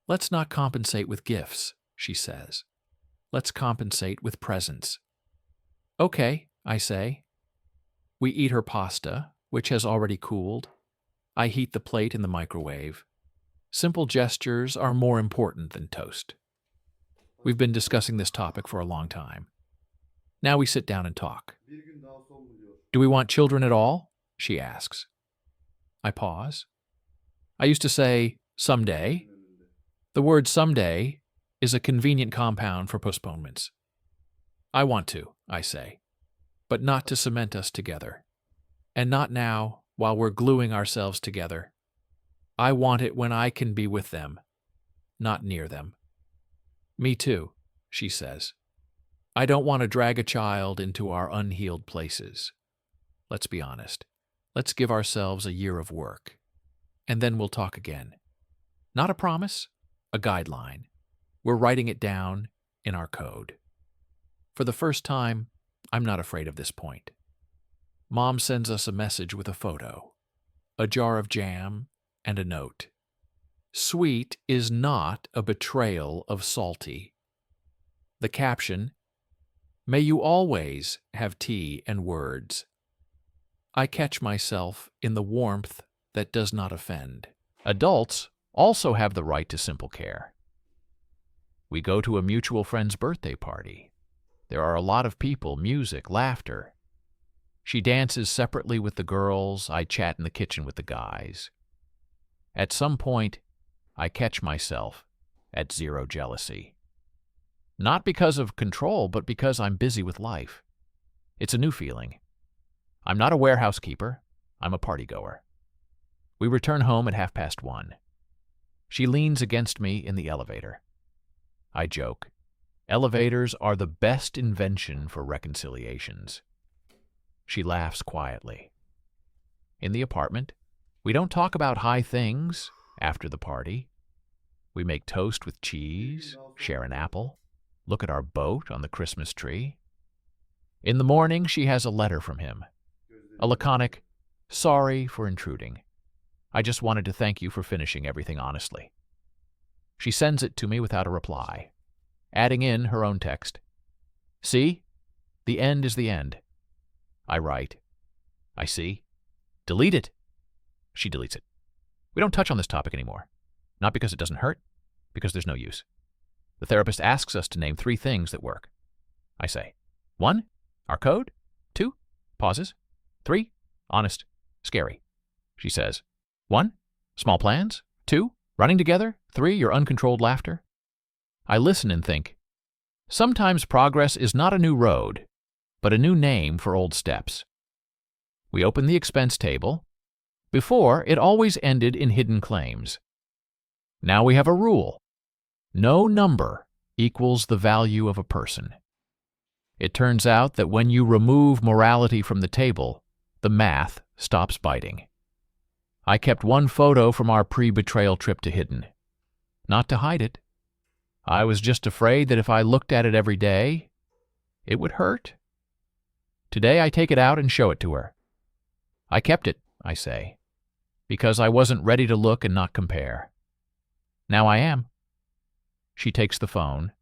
Let's not compensate with gifts, she says. Let's compensate with presents. Okay, I say. We eat her pasta, which has already cooled. I heat the plate in the microwave. Simple gestures are more important than toast. We've been discussing this topic for a long time. Now we sit down and talk. Do we want children at all? She asks. I pause. I used to say, someday. The word someday is a convenient compound for postponements. I want to, I say, but not to cement us together. And not now, while we're gluing ourselves together. I want it when I can be with them, not near them. Me too, she says. I don't want to drag a child into our unhealed places. Let's be honest. Let's give ourselves a year of work. And then we'll talk again. Not a promise, a guideline. We're writing it down in our code. For the first time, I'm not afraid of this point. Mom sends us a message with a photo, a jar of jam, and a note. Sweet is not a betrayal of salty. The caption, may you always have tea and words. I catch myself in the warmth that does not offend. Adults also have the right to simple care. We go to a mutual friend's birthday party. There are a lot of people, music, laughter. She dances separately with the girls. I chat in the kitchen with the guys. At some point, I catch myself at zero jealousy. Not because of control, but because I'm busy with life. It's a new feeling. I'm not a warehouse keeper. I'm a partygoer. We return home at 1:30. She leans against me in the elevator. I joke. Elevators are the best invention for reconciliations. She laughs quietly. In the apartment, we don't talk about high things after the party. We make toast with cheese, share an apple, look at our boat on the Christmas tree. In the morning, she has a letter from him. A laconic, sorry for intruding. I just wanted to thank you for finishing everything honestly. She sends it to me without a reply, adding in her own text. See? The end is the end. I write. I see. Delete it. She deletes it. We don't touch on this topic anymore. Not because it doesn't hurt, because there's no use. The therapist asks us to name 3 things that work. I say, 1, our code. 2, pauses. 3, honest, scary. She says, 1, small plans. 2, running together. 3, your uncontrolled laughter. I listen and think, sometimes progress is not a new road, but a new name for old steps. We open the expense table. Before, it always ended in hidden claims. Now we have a rule. No number equals the value of a person. It turns out that when you remove morality from the table, the math stops biting. I kept 1 photo from our pre-betrayal trip to Hidden. Not to hide it. I was just afraid that if I looked at it every day, it would hurt. Today I take it out and show it to her. I kept it, I say, because I wasn't ready to look and not compare. Now I am. She takes the phone,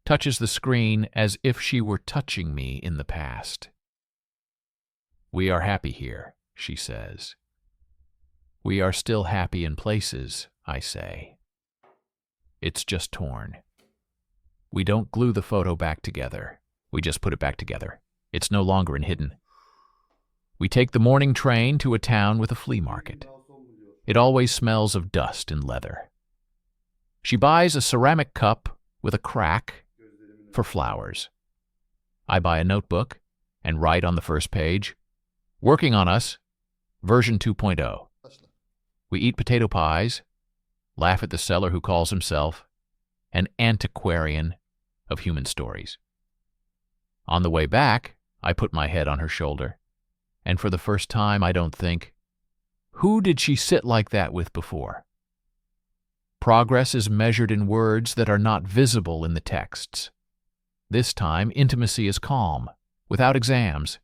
touches the screen as if she were touching me in the past. We are happy here, she says. We are still happy in places, I say. It's just torn. We don't glue the photo back together. We just put it back together. It's no longer in Hidden. We take the morning train to a town with a flea market. It always smells of dust and leather. She buys a ceramic cup with a crack for flowers. I buy a notebook and write on the first page, working on us, version 2.0. We eat potato pies, laugh at the seller who calls himself an antiquarian of human stories. On the way back, I put my head on her shoulder, and for the first time I don't think, who did she sit like that with before? Progress is measured in words that are not visible in the texts. This time, intimacy is calm, without exams.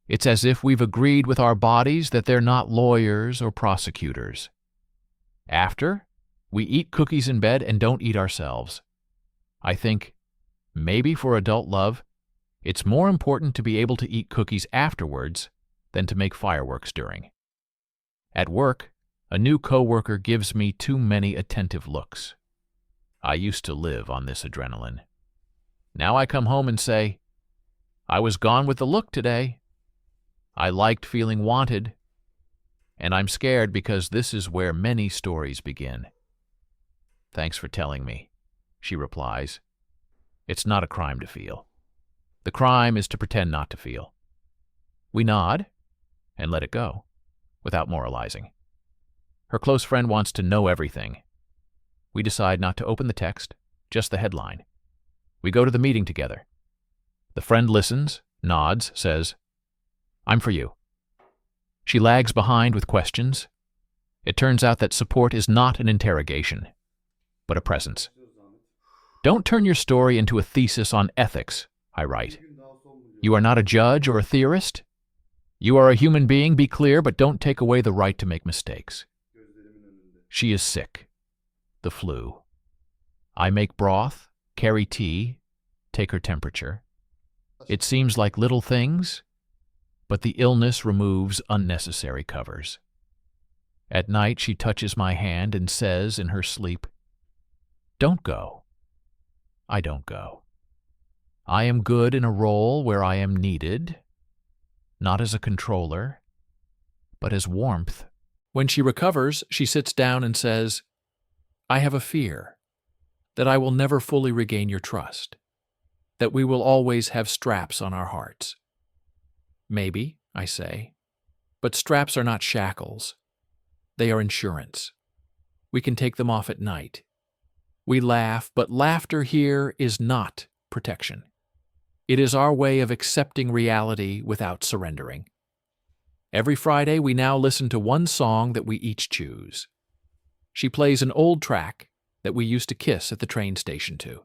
It's as if we've agreed with our bodies that they're not lawyers or prosecutors. After, we eat cookies in bed and don't eat ourselves. I think, maybe for adult love, it's more important to be able to eat cookies afterwards than to make fireworks during. At work, a new coworker gives me too many attentive looks. I used to live on this adrenaline. Now I come home and say, I was gone with the look today. I liked feeling wanted. And I'm scared because this is where many stories begin. Thanks for telling me, she replies. It's not a crime to feel. The crime is to pretend not to feel. We nod and let it go, without moralizing. Her close friend wants to know everything. We decide not to open the text, just the headline. We go to the meeting together. The friend listens, nods, says, I'm for you. She lags behind with questions. It turns out that support is not an interrogation, but a presence. Don't turn your story into a thesis on ethics, I write. You are not a judge or a theorist. You are a human being, be clear, but don't take away the right to make mistakes. She is sick. The flu. I make broth, carry tea, take her temperature. It seems like little things, but the illness removes unnecessary covers. At night she touches my hand and says in her sleep, Don't go. I don't go. I am good in a role where I am needed, not as a controller, but as warmth. When she recovers, she sits down and says, I have a fear that I will never fully regain your trust, that we will always have straps on our hearts. Maybe, I say, but straps are not shackles. They are insurance. We can take them off at night. We laugh, but laughter here is not protection. It is our way of accepting reality without surrendering. Every Friday, we now listen to one song that we each choose. She plays an old track that we used to kiss at the train station to.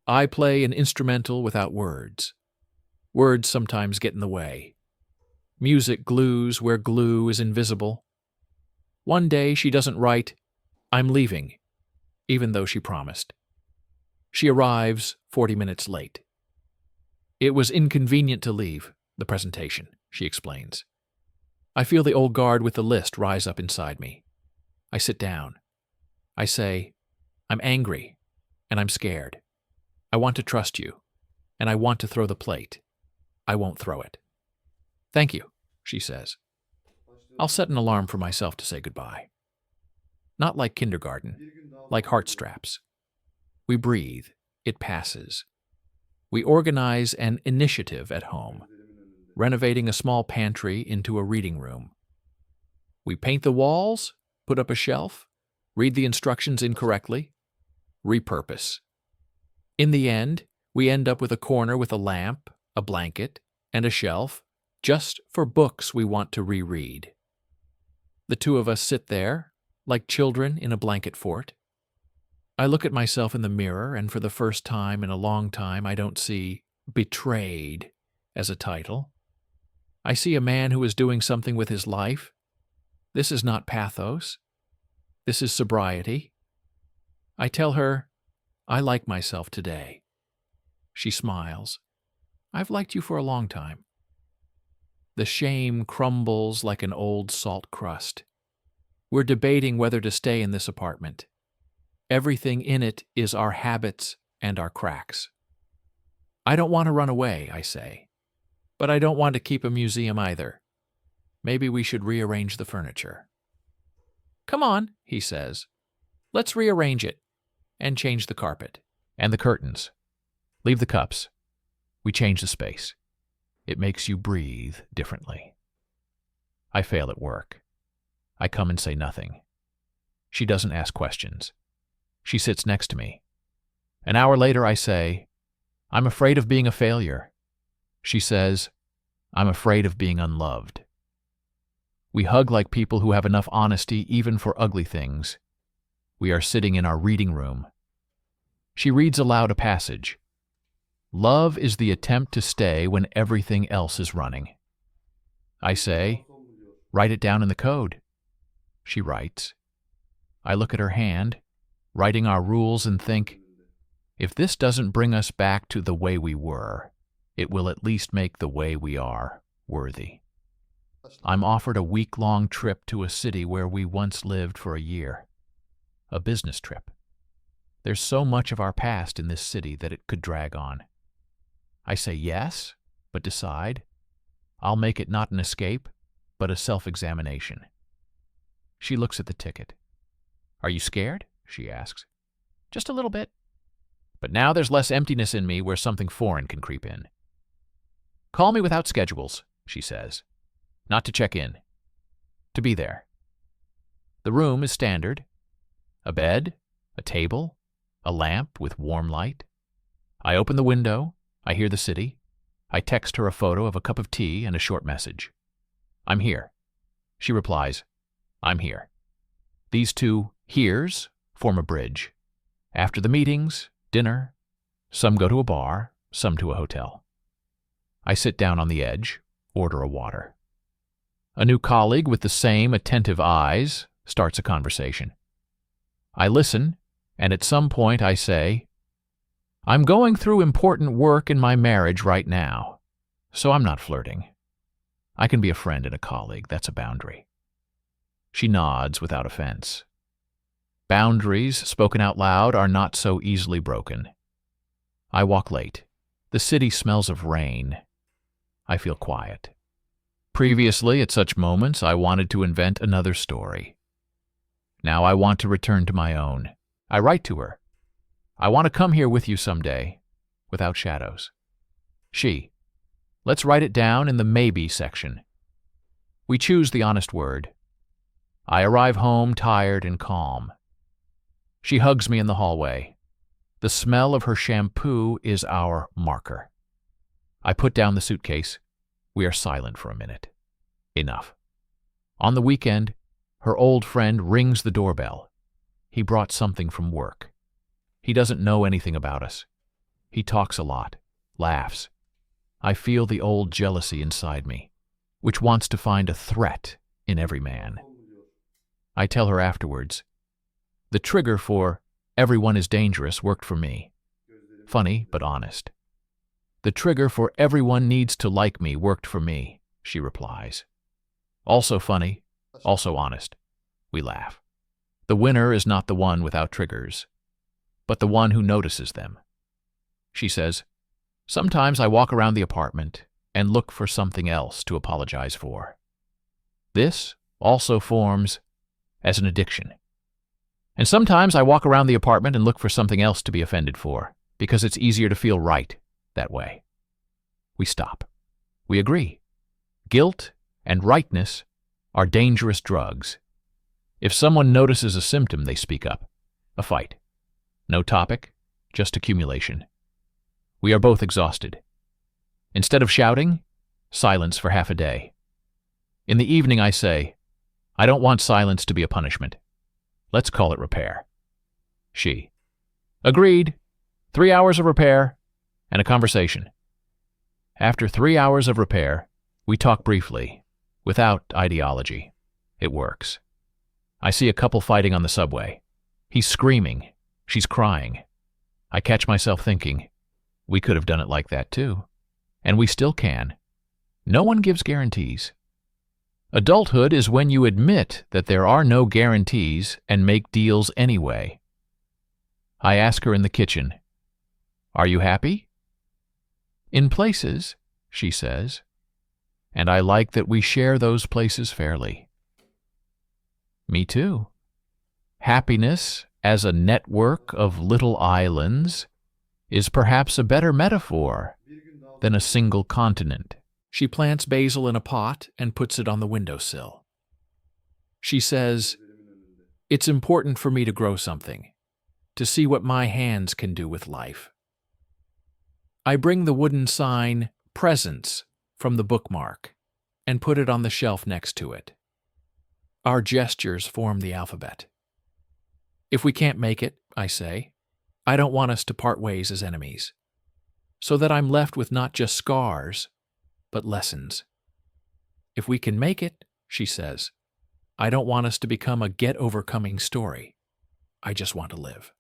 I play an instrumental without words. Words sometimes get in the way. Music glues where glue is invisible. One day she doesn't write, I'm leaving, even though she promised. She arrives 40 minutes late. It was inconvenient to leave the presentation, she explains. I feel the old guard with the list rise up inside me. I sit down. I say, I'm angry, and I'm scared. I want to trust you, and I want to throw the plate. I won't throw it. Thank you, she says. I'll set an alarm for myself to say goodbye. Not like kindergarten, like heart straps. We breathe. It passes. We organize an initiative at home, renovating a small pantry into a reading room. We paint the walls, put up a shelf, read the instructions incorrectly, repurpose. In the end, we end up with a corner with a lamp, a blanket, and a shelf, just for books we want to reread. The two of us sit there, like children in a blanket fort. I look at myself in the mirror, and for the first time in a long time, I don't see Betrayed as a title. I see a man who is doing something with his life. This is not pathos. This is sobriety. I tell her, I like myself today. She smiles. I've liked you for a long time. The shame crumbles like an old salt crust. We're debating whether to stay in this apartment. Everything in it is our habits and our cracks. I don't want to run away, I say. But I don't want to keep a museum either. Maybe we should rearrange the furniture. Come on, he says. Let's rearrange it and change the carpet. And the curtains. Leave the cups. We change the space. It makes you breathe differently. I fail at work. I come and say nothing. She doesn't ask questions. She sits next to me. An hour later I say, I'm afraid of being a failure. She says, I'm afraid of being unloved. We hug like people who have enough honesty even for ugly things. We are sitting in our reading room. She reads aloud a passage. Love is the attempt to stay when everything else is running. I say, write it down in the code. She writes. I look at her hand, writing our rules, and think, if this doesn't bring us back to the way we were, it will at least make the way we are worthy. I'm offered a week-long trip to a city where we once lived for a year. A business trip. There's so much of our past in this city that it could drag on. I say yes, but decide I'll make it not an escape, but a self-examination. She looks at the ticket. Are you scared? She asks. Just a little bit. But now there's less emptiness in me where something foreign can creep in. Call me without schedules, she says. Not to check in. To be there. The room is standard. A bed, a table, a lamp with warm light. I open the window. I hear the city. I text her a photo of a cup of tea and a short message. I'm here. She replies, I'm here. These two heres form a bridge. After the meetings, dinner, some go to a bar, some to a hotel. I sit down on the edge, order a water. A new colleague with the same attentive eyes starts a conversation. I listen, and at some point I say, I'm going through important work in my marriage right now, so I'm not flirting. I can be a friend and a colleague, that's a boundary. She nods without offense. Boundaries, spoken out loud, are not so easily broken. I walk late. The city smells of rain. I feel quiet. Previously, at such moments, I wanted to invent another story. Now I want to return to my own. I write to her. I want to come here with you someday, without shadows. Let's write it down in the maybe section. We choose the honest word. I arrive home tired and calm. She hugs me in the hallway. The smell of her shampoo is our marker. I put down the suitcase. We are silent for a minute. Enough. On the weekend, her old friend rings the doorbell. He brought something from work. He doesn't know anything about us. He talks a lot, laughs. I feel the old jealousy inside me, which wants to find a threat in every man. I tell her afterwards, the trigger for everyone is dangerous worked for me. Funny, but honest. The trigger for everyone needs to like me worked for me, she replies. Also funny, also honest. We laugh. The winner is not the one without triggers, but the one who notices them. She says, sometimes I walk around the apartment and look for something else to apologize for. This also forms as an addiction. And sometimes I walk around the apartment and look for something else to be offended for, because it's easier to feel right that way. We stop. We agree. Guilt and rightness are dangerous drugs. If someone notices a symptom, they speak up. A fight. No topic, just accumulation. We are both exhausted. Instead of shouting, silence for half a day. In the evening I say, I don't want silence to be a punishment. Let's call it repair. She. Agreed. 3 hours of repair and a conversation. After 3 hours of repair, we talk briefly, without ideology. It works. I see a couple fighting on the subway. He's screaming. She's crying. I catch myself thinking, we could have done it like that too. And we still can. No one gives guarantees. Adulthood is when you admit that there are no guarantees and make deals anyway. I ask her in the kitchen, are you happy? In places, she says, and I like that we share those places fairly. Me too. Happiness as a network of little islands is perhaps a better metaphor than a single continent. She plants basil in a pot and puts it on the windowsill. She says, it's important for me to grow something, to see what my hands can do with life. I bring the wooden sign, Presents, from the bookmark and put it on the shelf next to it. Our gestures form the alphabet. If we can't make it, I say, I don't want us to part ways as enemies. so that I'm left with not just scars, but lessons. If we can make it, she says, I don't want us to become a get-overcoming story. I just want to live.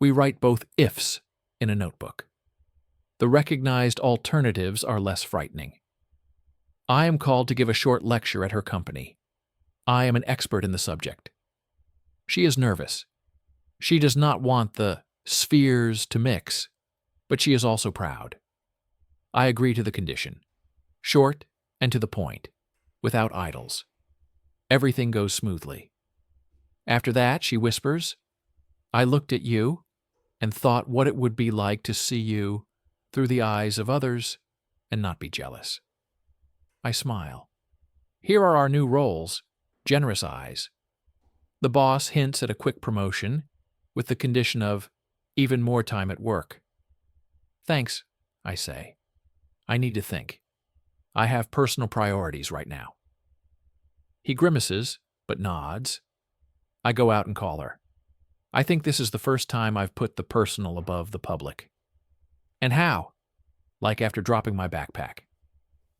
We write both ifs in a notebook. The recognized alternatives are less frightening. I am called to give a short lecture at her company. I am an expert in the subject. She is nervous. She does not want the spheres to mix, but she is also proud. I agree to the condition. Short and to the point, without idols. Everything goes smoothly. After that, she whispers, I looked at you and thought what it would be like to see you through the eyes of others and not be jealous. I smile. Here are our new roles, generous eyes. The boss hints at a quick promotion with the condition of even more time at work. Thanks, I say. I need to think. I have personal priorities right now. He grimaces, but nods. I go out and call her. I think this is the first time I've put the personal above the public. And how? Like after dropping my backpack.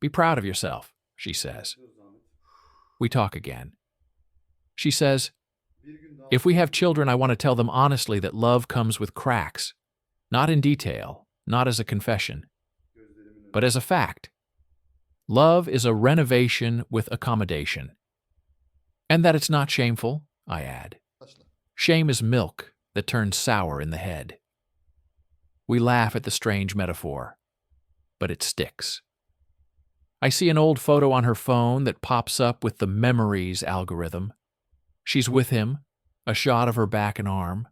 Be proud of yourself, she says. We talk again. She says, if we have children, I want to tell them honestly that love comes with cracks, not in detail, not as a confession, but as a fact. Love is a renovation with accommodation. And that it's not shameful, I add. Shame is milk that turns sour in the head. We laugh at the strange metaphor, but it sticks. I see an old photo on her phone that pops up with the memories algorithm. She's with him, a shot of her back and arm.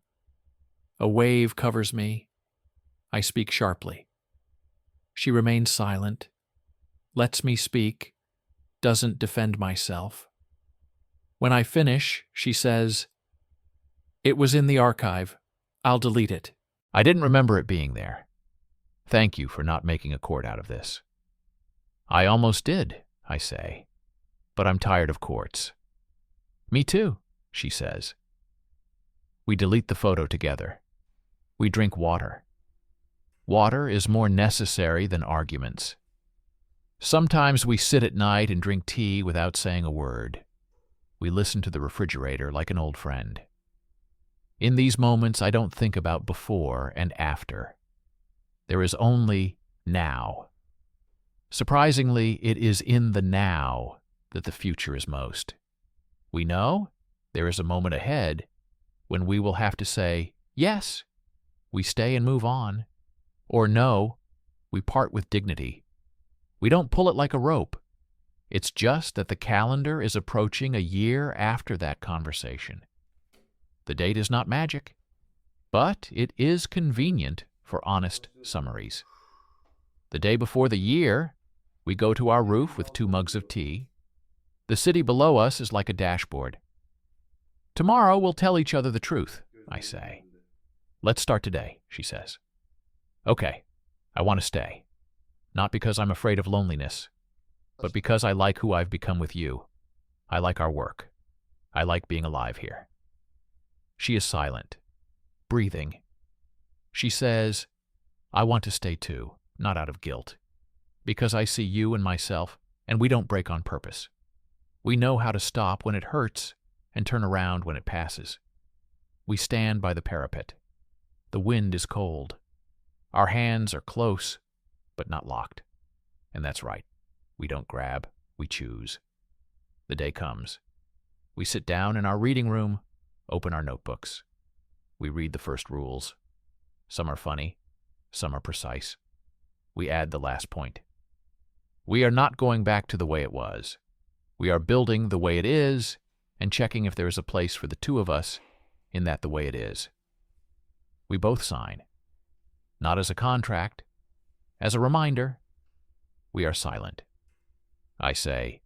A wave covers me. I speak sharply. She remains silent, lets me speak, doesn't defend myself. When I finish, she says, it was in the archive. I'll delete it. I didn't remember it being there. Thank you for not making a court out of this. I almost did, I say, but I'm tired of courts. Me too, she says. We delete the photo together. We drink water. Water is more necessary than arguments. Sometimes we sit at night and drink tea without saying a word. We listen to the refrigerator like an old friend. In these moments, I don't think about before and after. There is only now. Surprisingly, it is in the now that the future is most. We know there is a moment ahead when we will have to say, yes, we stay and move on, or no, we part with dignity. We don't pull it like a rope. It's just that the calendar is approaching a year after that conversation. The date is not magic, but it is convenient for honest summaries. The day before the year, we go to our roof with 2 mugs of tea. The city below us is like a dashboard. Tomorrow we'll tell each other the truth, I say. Let's start today, she says. Okay, I want to stay. Not because I'm afraid of loneliness, but because I like who I've become with you. I like our work. I like being alive here. She is silent, breathing. She says, I want to stay too, not out of guilt, because I see you and myself, and we don't break on purpose. We know how to stop when it hurts and turn around when it passes. We stand by the parapet. The wind is cold. Our hands are close, but not locked. And that's right. We don't grab, we choose. The day comes. We sit down in our reading room, open our notebooks. We read the first rules. Some are funny, some are precise. We add the last point. We are not going back to the way it was. We are building the way it is and checking if there is a place for the 2 of us in that the way it is. We both sign. Not as a contract, as a reminder. We are silent. I say,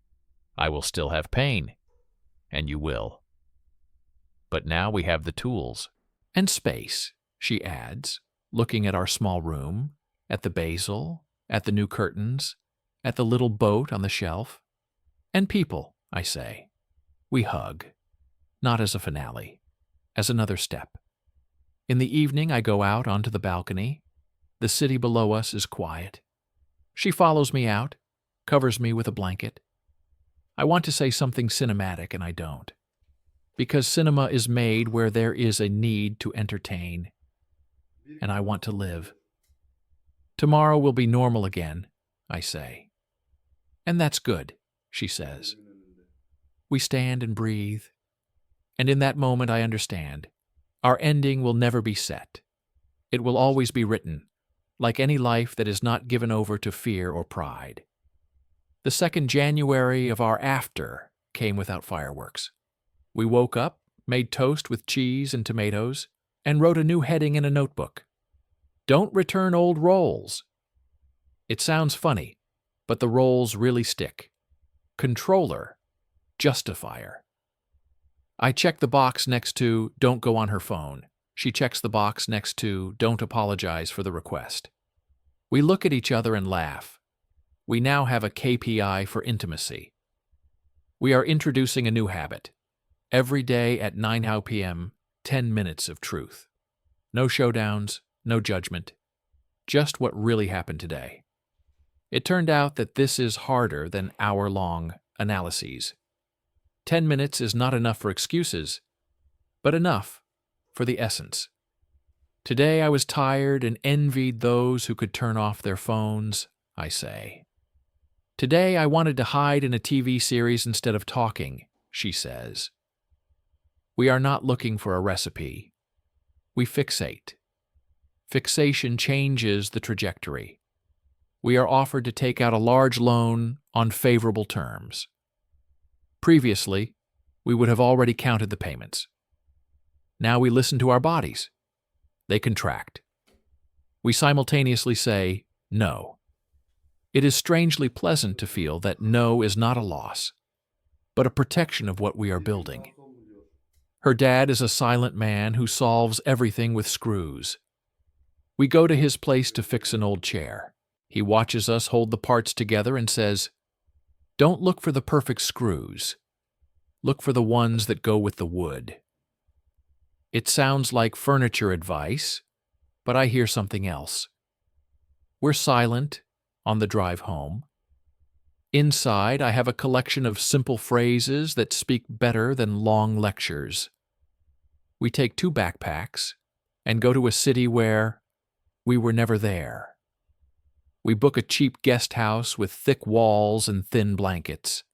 I will still have pain, and you will. But now we have the tools. And space, she adds, looking at our small room, at the basil, at the new curtains, at the little boat on the shelf. And people, I say. We hug, not as a finale, as another step. In the evening, I go out onto the balcony. The city below us is quiet. She follows me out, covers me with a blanket. I want to say something cinematic, and I don't. Because cinema is made where there is a need to entertain, and I want to live. Tomorrow will be normal again, I say. And that's good, she says. We stand and breathe, and in that moment I understand. Our ending will never be set. It will always be written, like any life that is not given over to fear or pride. The 2nd January of our after came without fireworks. We woke up, made toast with cheese and tomatoes, and wrote a new heading in a notebook. Don't return old roles. It sounds funny, but the roles really stick. Controller, justifier. I check the box next to don't go on her phone. She checks the box next to don't apologize for the request. We look at each other and laugh. We now have a KPI for intimacy. We are introducing a new habit. Every day at 9 p.m., 10 minutes of truth. No showdowns, no judgment. Just what really happened today. It turned out that this is harder than hour-long analyses. 10 minutes is not enough for excuses, but enough for the essence. Today I was tired and envied those who could turn off their phones, I say. Today I wanted to hide in a TV series instead of talking, she says. We are not looking for a recipe. We fixate. Fixation changes the trajectory. We are offered to take out a large loan on favorable terms. Previously, we would have already counted the payments. Now we listen to our bodies. They contract. We simultaneously say, no. It is strangely pleasant to feel that no is not a loss, but a protection of what we are building. Her dad is a silent man who solves everything with screws. We go to his place to fix an old chair. He watches us hold the parts together and says, don't look for the perfect screws. Look for the ones that go with the wood. It sounds like furniture advice, but I hear something else. We're silent on the drive home. Inside, I have a collection of simple phrases that speak better than long lectures. We take 2 backpacks and go to a city where we were never there. We book a cheap guest house with thick walls and thin blankets.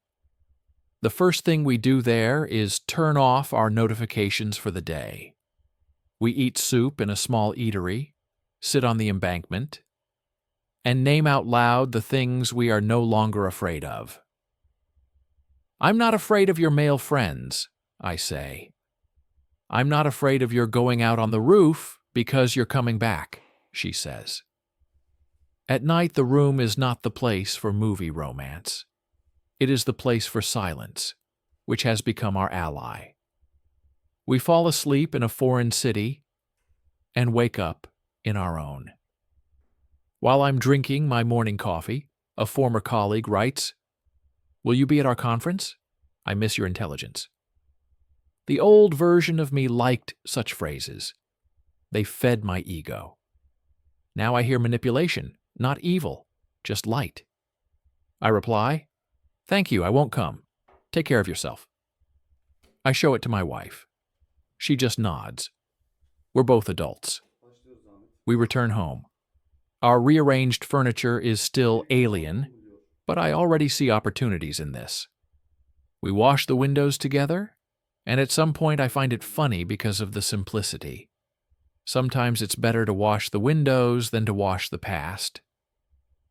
The first thing we do there is turn off our notifications for the day. We eat soup in a small eatery, sit on the embankment, and name out loud the things we are no longer afraid of. I'm not afraid of your male friends, I say. I'm not afraid of your going out on the roof because you're coming back, she says. At night, the room is not the place for movie romance. It is the place for silence, which has become our ally. We fall asleep in a foreign city and wake up in our own. While I'm drinking my morning coffee, a former colleague writes, "Will you be at our conference? I miss your intelligence." The old version of me liked such phrases. They fed my ego. Now I hear manipulation, not evil, just light. I reply, "Thank you, I won't come. Take care of yourself." I show it to my wife. She just nods. We're both adults. We return home. Our rearranged furniture is still alien, but I already see opportunities in this. We wash the windows together, and at some point I find it funny because of the simplicity. Sometimes it's better to wash the windows than to wash the past.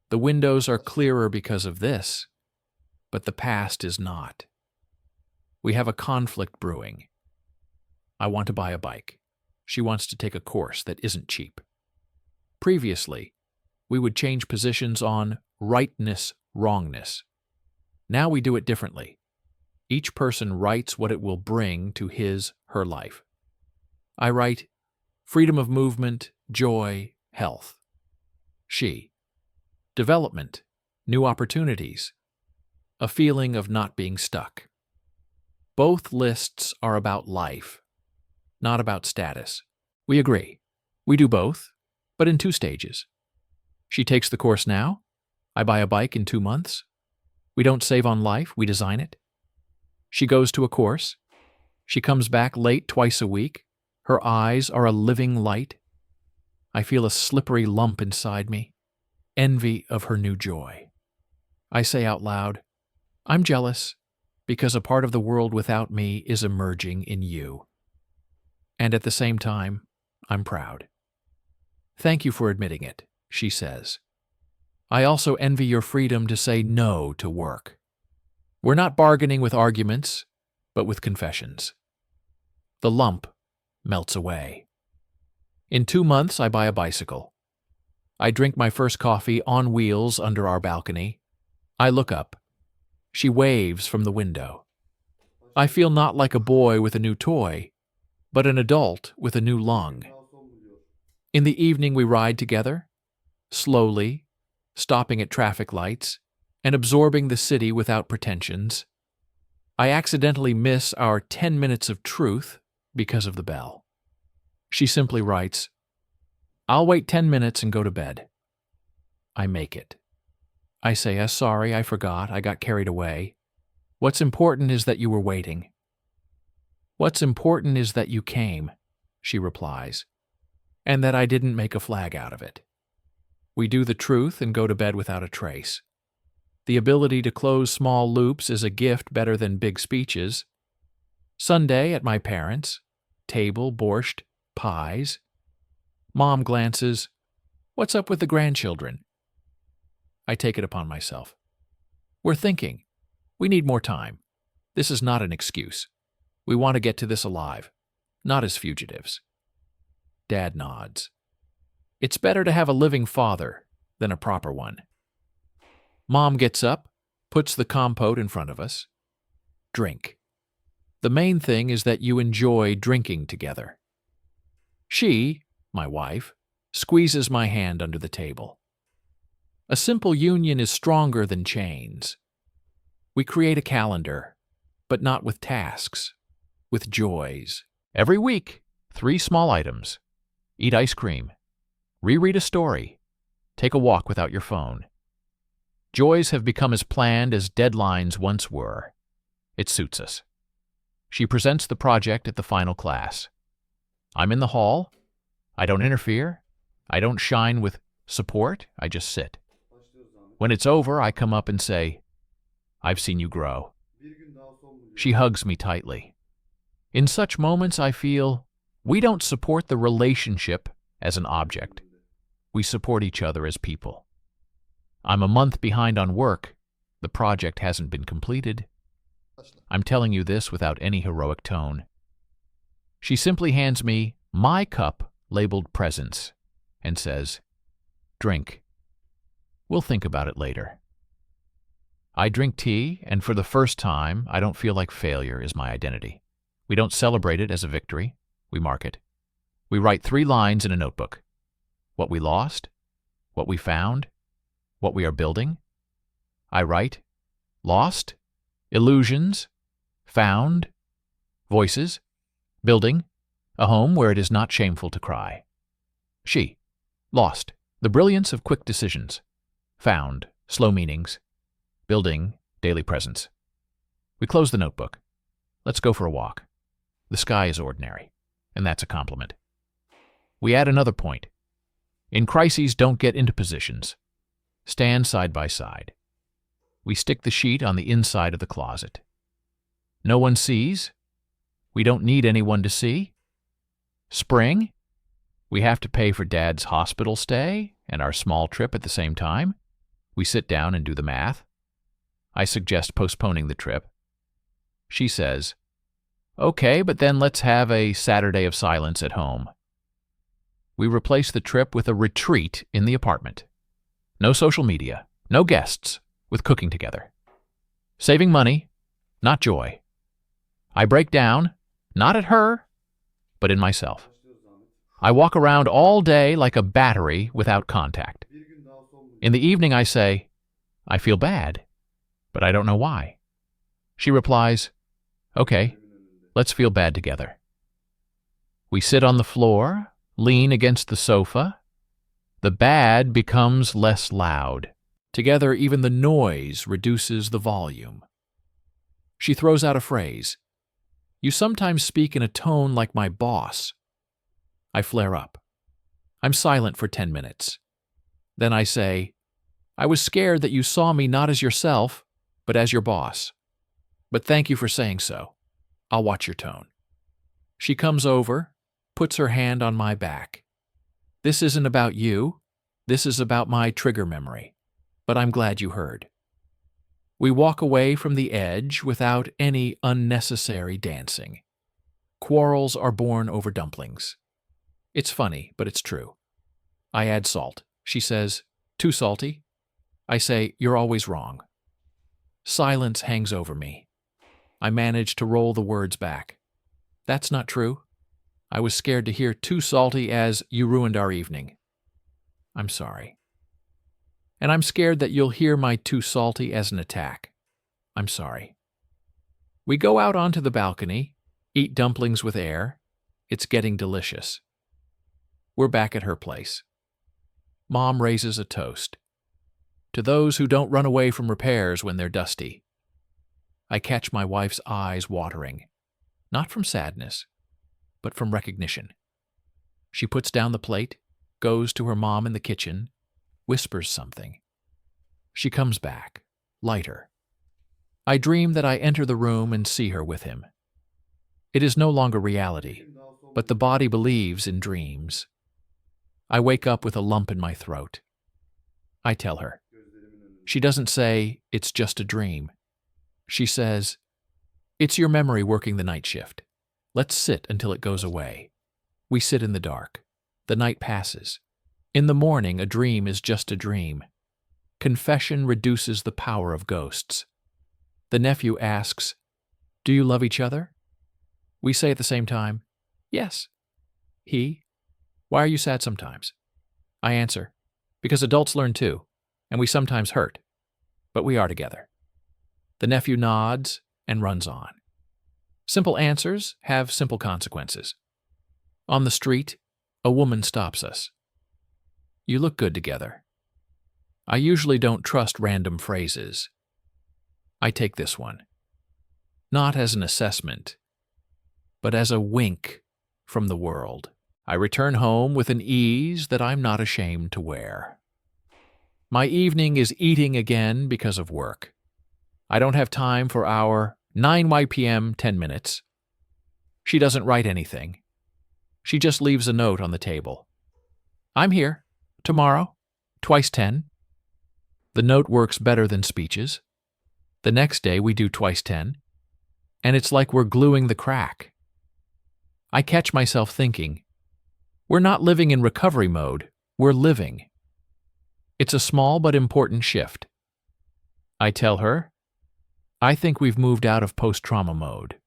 The windows are clearer because of this, but the past is not. We have a conflict brewing. I want to buy a bike. She wants to take a course that isn't cheap. Previously, we would change positions on rightness, wrongness. Now we do it differently. Each person writes what it will bring to his, her life. I write freedom of movement, joy, health. She, development, new opportunities, a feeling of not being stuck. Both lists are about life, not about status. We agree. We do both, but in 2 stages. She takes the course now. I buy a bike in 2 months. We don't save on life, we design it. She goes to a course. She comes back late twice a week. Her eyes are a living light. I feel a slippery lump inside me, envy of her new joy. I say out loud, I'm jealous because a part of the world without me is emerging in you. And at the same time, I'm proud. Thank you for admitting it, she says. I also envy your freedom to say no to work. We're not bargaining with arguments, but with confessions. The lump melts away. In 2 months, I buy a bicycle. I drink my first coffee on wheels under our balcony. I look up. She waves from the window. I feel not like a boy with a new toy, but an adult with a new lung. In the evening, we ride together, slowly, stopping at traffic lights and absorbing the city without pretensions. I accidentally miss our 10 minutes of truth because of the bell. She simply writes, I'll wait 10 minutes and go to bed. I make it. I say, sorry, I forgot, I got carried away. What's important is that you were waiting. What's important is that you came, she replies, and that I didn't make a flag out of it. We do the truth and go to bed without a trace. The ability to close small loops is a gift better than big speeches. Sunday at my parents', table, borscht, pies. Mom glances, what's up with the grandchildren? I take it upon myself. We're thinking. We need more time. This is not an excuse. We want to get to this alive, not as fugitives. Dad nods. It's better to have a living father than a proper one. Mom gets up, puts the compote in front of us. Drink. The main thing is that you enjoy drinking together. She, my wife, squeezes my hand under the table. A simple union is stronger than chains. We create a calendar, but not with tasks, with joys. Every week, 3 small items. Eat ice cream. Reread a story. Take a walk without your phone. Joys have become as planned as deadlines once were. It suits us. She presents the project at the final class. I'm in the hall. I don't interfere. I don't shine with support. I just sit. When it's over, I come up and say, I've seen you grow. She hugs me tightly. In such moments, I feel we don't support the relationship as an object. We support each other as people. I'm a month behind on work. The project hasn't been completed. I'm telling you this without any heroic tone. She simply hands me my cup labeled presents and says, drink. We'll think about it later. I drink tea, and for the first time, I don't feel like failure is my identity. We don't celebrate it as a victory. We mark it. We write 3 lines in a notebook. What we lost, what we found, what we are building. I write, lost, illusions, found, voices, building, a home where it is not shameful to cry. She, lost, the brilliance of quick decisions, found, slow meanings, building, daily presence. We close the notebook. Let's go for a walk. The sky is ordinary, and that's a compliment. We add another point. In crises, don't get into positions. Stand side by side. We stick the sheet on the inside of the closet. No one sees. We don't need anyone to see. Spring. We have to pay for Dad's hospital stay and our small trip at the same time. We sit down and do the math. I suggest postponing the trip. She says, okay, but then let's have a Saturday of silence at home. We replace the trip with a retreat in the apartment. No social media, no guests, with cooking together. Saving money, not joy. I break down, not at her, but in myself. I walk around all day like a battery without contact. In the evening I say, I feel bad, but I don't know why. She replies, okay, let's feel bad together. We sit on the floor, lean against the sofa. The bad becomes less loud. Together, even the noise reduces the volume. She throws out a phrase. You sometimes speak in a tone like my boss. I flare up. I'm silent for 10 minutes. Then I say, I was scared that you saw me not as yourself, but as your boss. But thank you for saying so. I'll watch your tone. She comes over, puts her hand on my back. This isn't about you. This is about my trigger memory. But I'm glad you heard. We walk away from the edge without any unnecessary dancing. Quarrels are born over dumplings. It's funny, but it's true. I add salt. She says, too salty? I say, you're always wrong. Silence hangs over me. I manage to roll the words back. That's not true. I was scared to hear too salty as you ruined our evening. I'm sorry. And I'm scared that you'll hear my too salty as an attack. I'm sorry. We go out onto the balcony, eat dumplings with air. It's getting delicious. We're back at her place. Mom raises a toast. To those who don't run away from repairs when they're dusty. I catch my wife's eyes watering, not from sadness, but from recognition. She puts down the plate, goes to her mom in the kitchen, whispers something. She comes back, lighter. I dream that I enter the room and see her with him. It is no longer reality, but the body believes in dreams. I wake up with a lump in my throat. I tell her. She doesn't say, it's just a dream. She says, it's your memory working the night shift. Let's sit until it goes away. We sit in the dark. The night passes. In the morning, a dream is just a dream. Confession reduces the power of ghosts. The nephew asks, do you love each other? We say at the same time, yes. He, why are you sad sometimes? I answer, because adults learn too, and we sometimes hurt, but we are together. The nephew nods and runs on. Simple answers have simple consequences. On the street, a woman stops us. You look good together. I usually don't trust random phrases. I take this one, not as an assessment, but as a wink from the world. I return home with an ease that I'm not ashamed to wear. My evening is eating again because of work. I don't have time for our 9 YPM 10 minutes. She doesn't write anything. She just leaves a note on the table. I'm here. Tomorrow. Twice 10. The note works better than speeches. The next day we do twice 10. And it's like we're gluing the crack. I catch myself thinking, we're not living in recovery mode. We're living. It's a small but important shift. I tell her, I think we've moved out of post-trauma mode.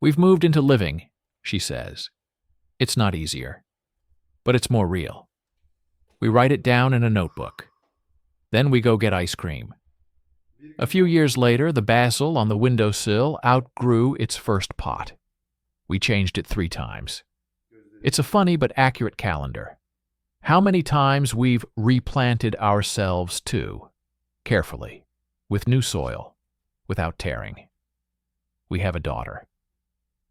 We've moved into living, she says. It's not easier, but it's more real. We write it down in a notebook. Then we go get ice cream. A few years later, the basil on the windowsill outgrew its first pot. We changed it 3 times. It's a funny but accurate calendar. How many times we've replanted ourselves too, carefully, with new soil, without tearing. We have a daughter.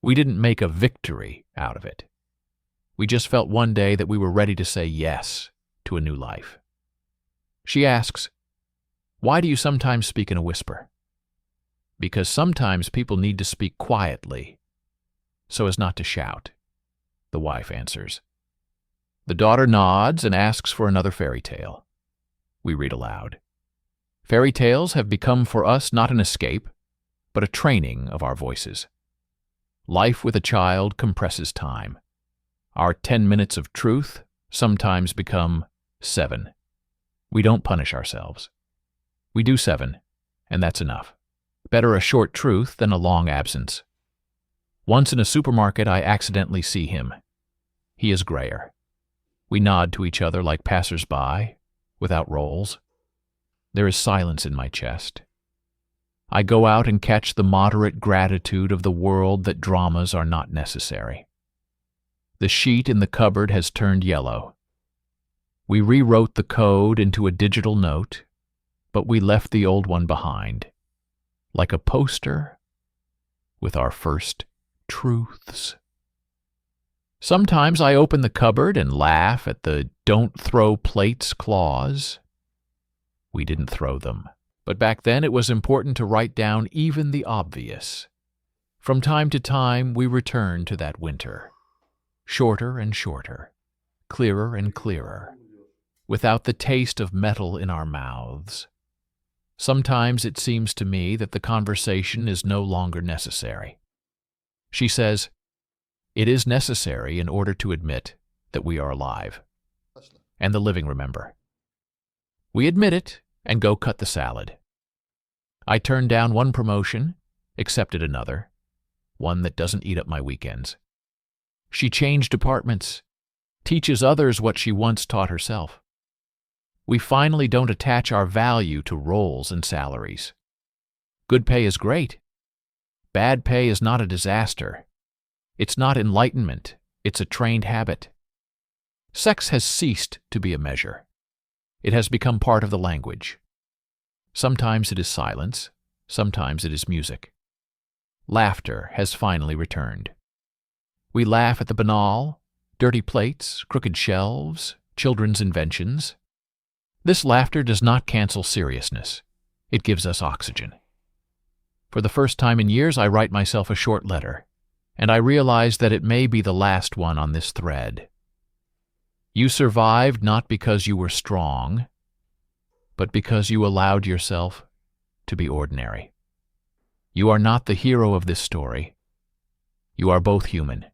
We didn't make a victory out of it. We just felt one day that we were ready to say yes to a new life. She asks, why do you sometimes speak in a whisper? Because sometimes people need to speak quietly, so as not to shout, the wife answers. The daughter nods and asks for another fairy tale. We read aloud. Fairy tales have become for us not an escape, but a training of our voices. Life with a child compresses time. Our 10 minutes of truth sometimes become 7. We don't punish ourselves. We do 7, and that's enough. Better a short truth than a long absence. Once in a supermarket, I accidentally see him. He is grayer. We nod to each other like passers-by, without roles. There is silence in my chest. I go out and catch the moderate gratitude of the world that dramas are not necessary. The sheet in the cupboard has turned yellow. We rewrote the code into a digital note, but we left the old one behind, like a poster with our first truths. Sometimes I open the cupboard and laugh at the "don't throw plates" clause. We didn't throw them, but back then it was important to write down even the obvious. From time to time we returned to that winter, shorter and shorter, clearer and clearer, without the taste of metal in our mouths. Sometimes it seems to me that the conversation is no longer necessary. She says, it is necessary in order to admit that we are alive, and the living remember. We admit it and go cut the salad. I turned down one promotion, accepted another, one that doesn't eat up my weekends. She changed departments, teaches others what she once taught herself. We finally don't attach our value to roles and salaries. Good pay is great. Bad pay is not a disaster. It's not enlightenment. It's a trained habit. Sex has ceased to be a measure. It has become part of the language. Sometimes it is silence. Sometimes it is music. Laughter has finally returned. We laugh at the banal, dirty plates, crooked shelves, children's inventions. This laughter does not cancel seriousness. It gives us oxygen. For the first time in years, I write myself a short letter, and I realize that it may be the last one on this thread. You survived not because you were strong, but because you allowed yourself to be ordinary. You are not the hero of this story. You are both human,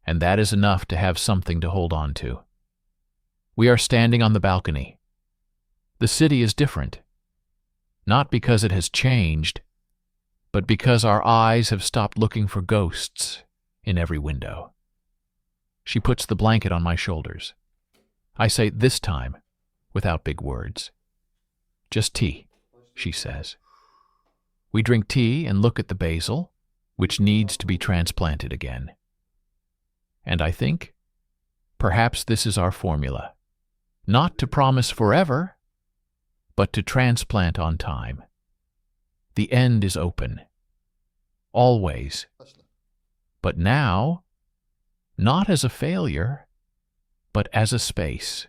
and that is enough to have something to hold on to. We are standing on the balcony. The city is different, not because it has changed, but because our eyes have stopped looking for ghosts in every window. She puts the blanket on my shoulders. I say, this time, without big words. Just tea, she says. We drink tea and look at the basil, which needs to be transplanted again. And I think, perhaps this is our formula. Not to promise forever, but to transplant on time. The end is open. Always. But now, not as a failure, but as a space.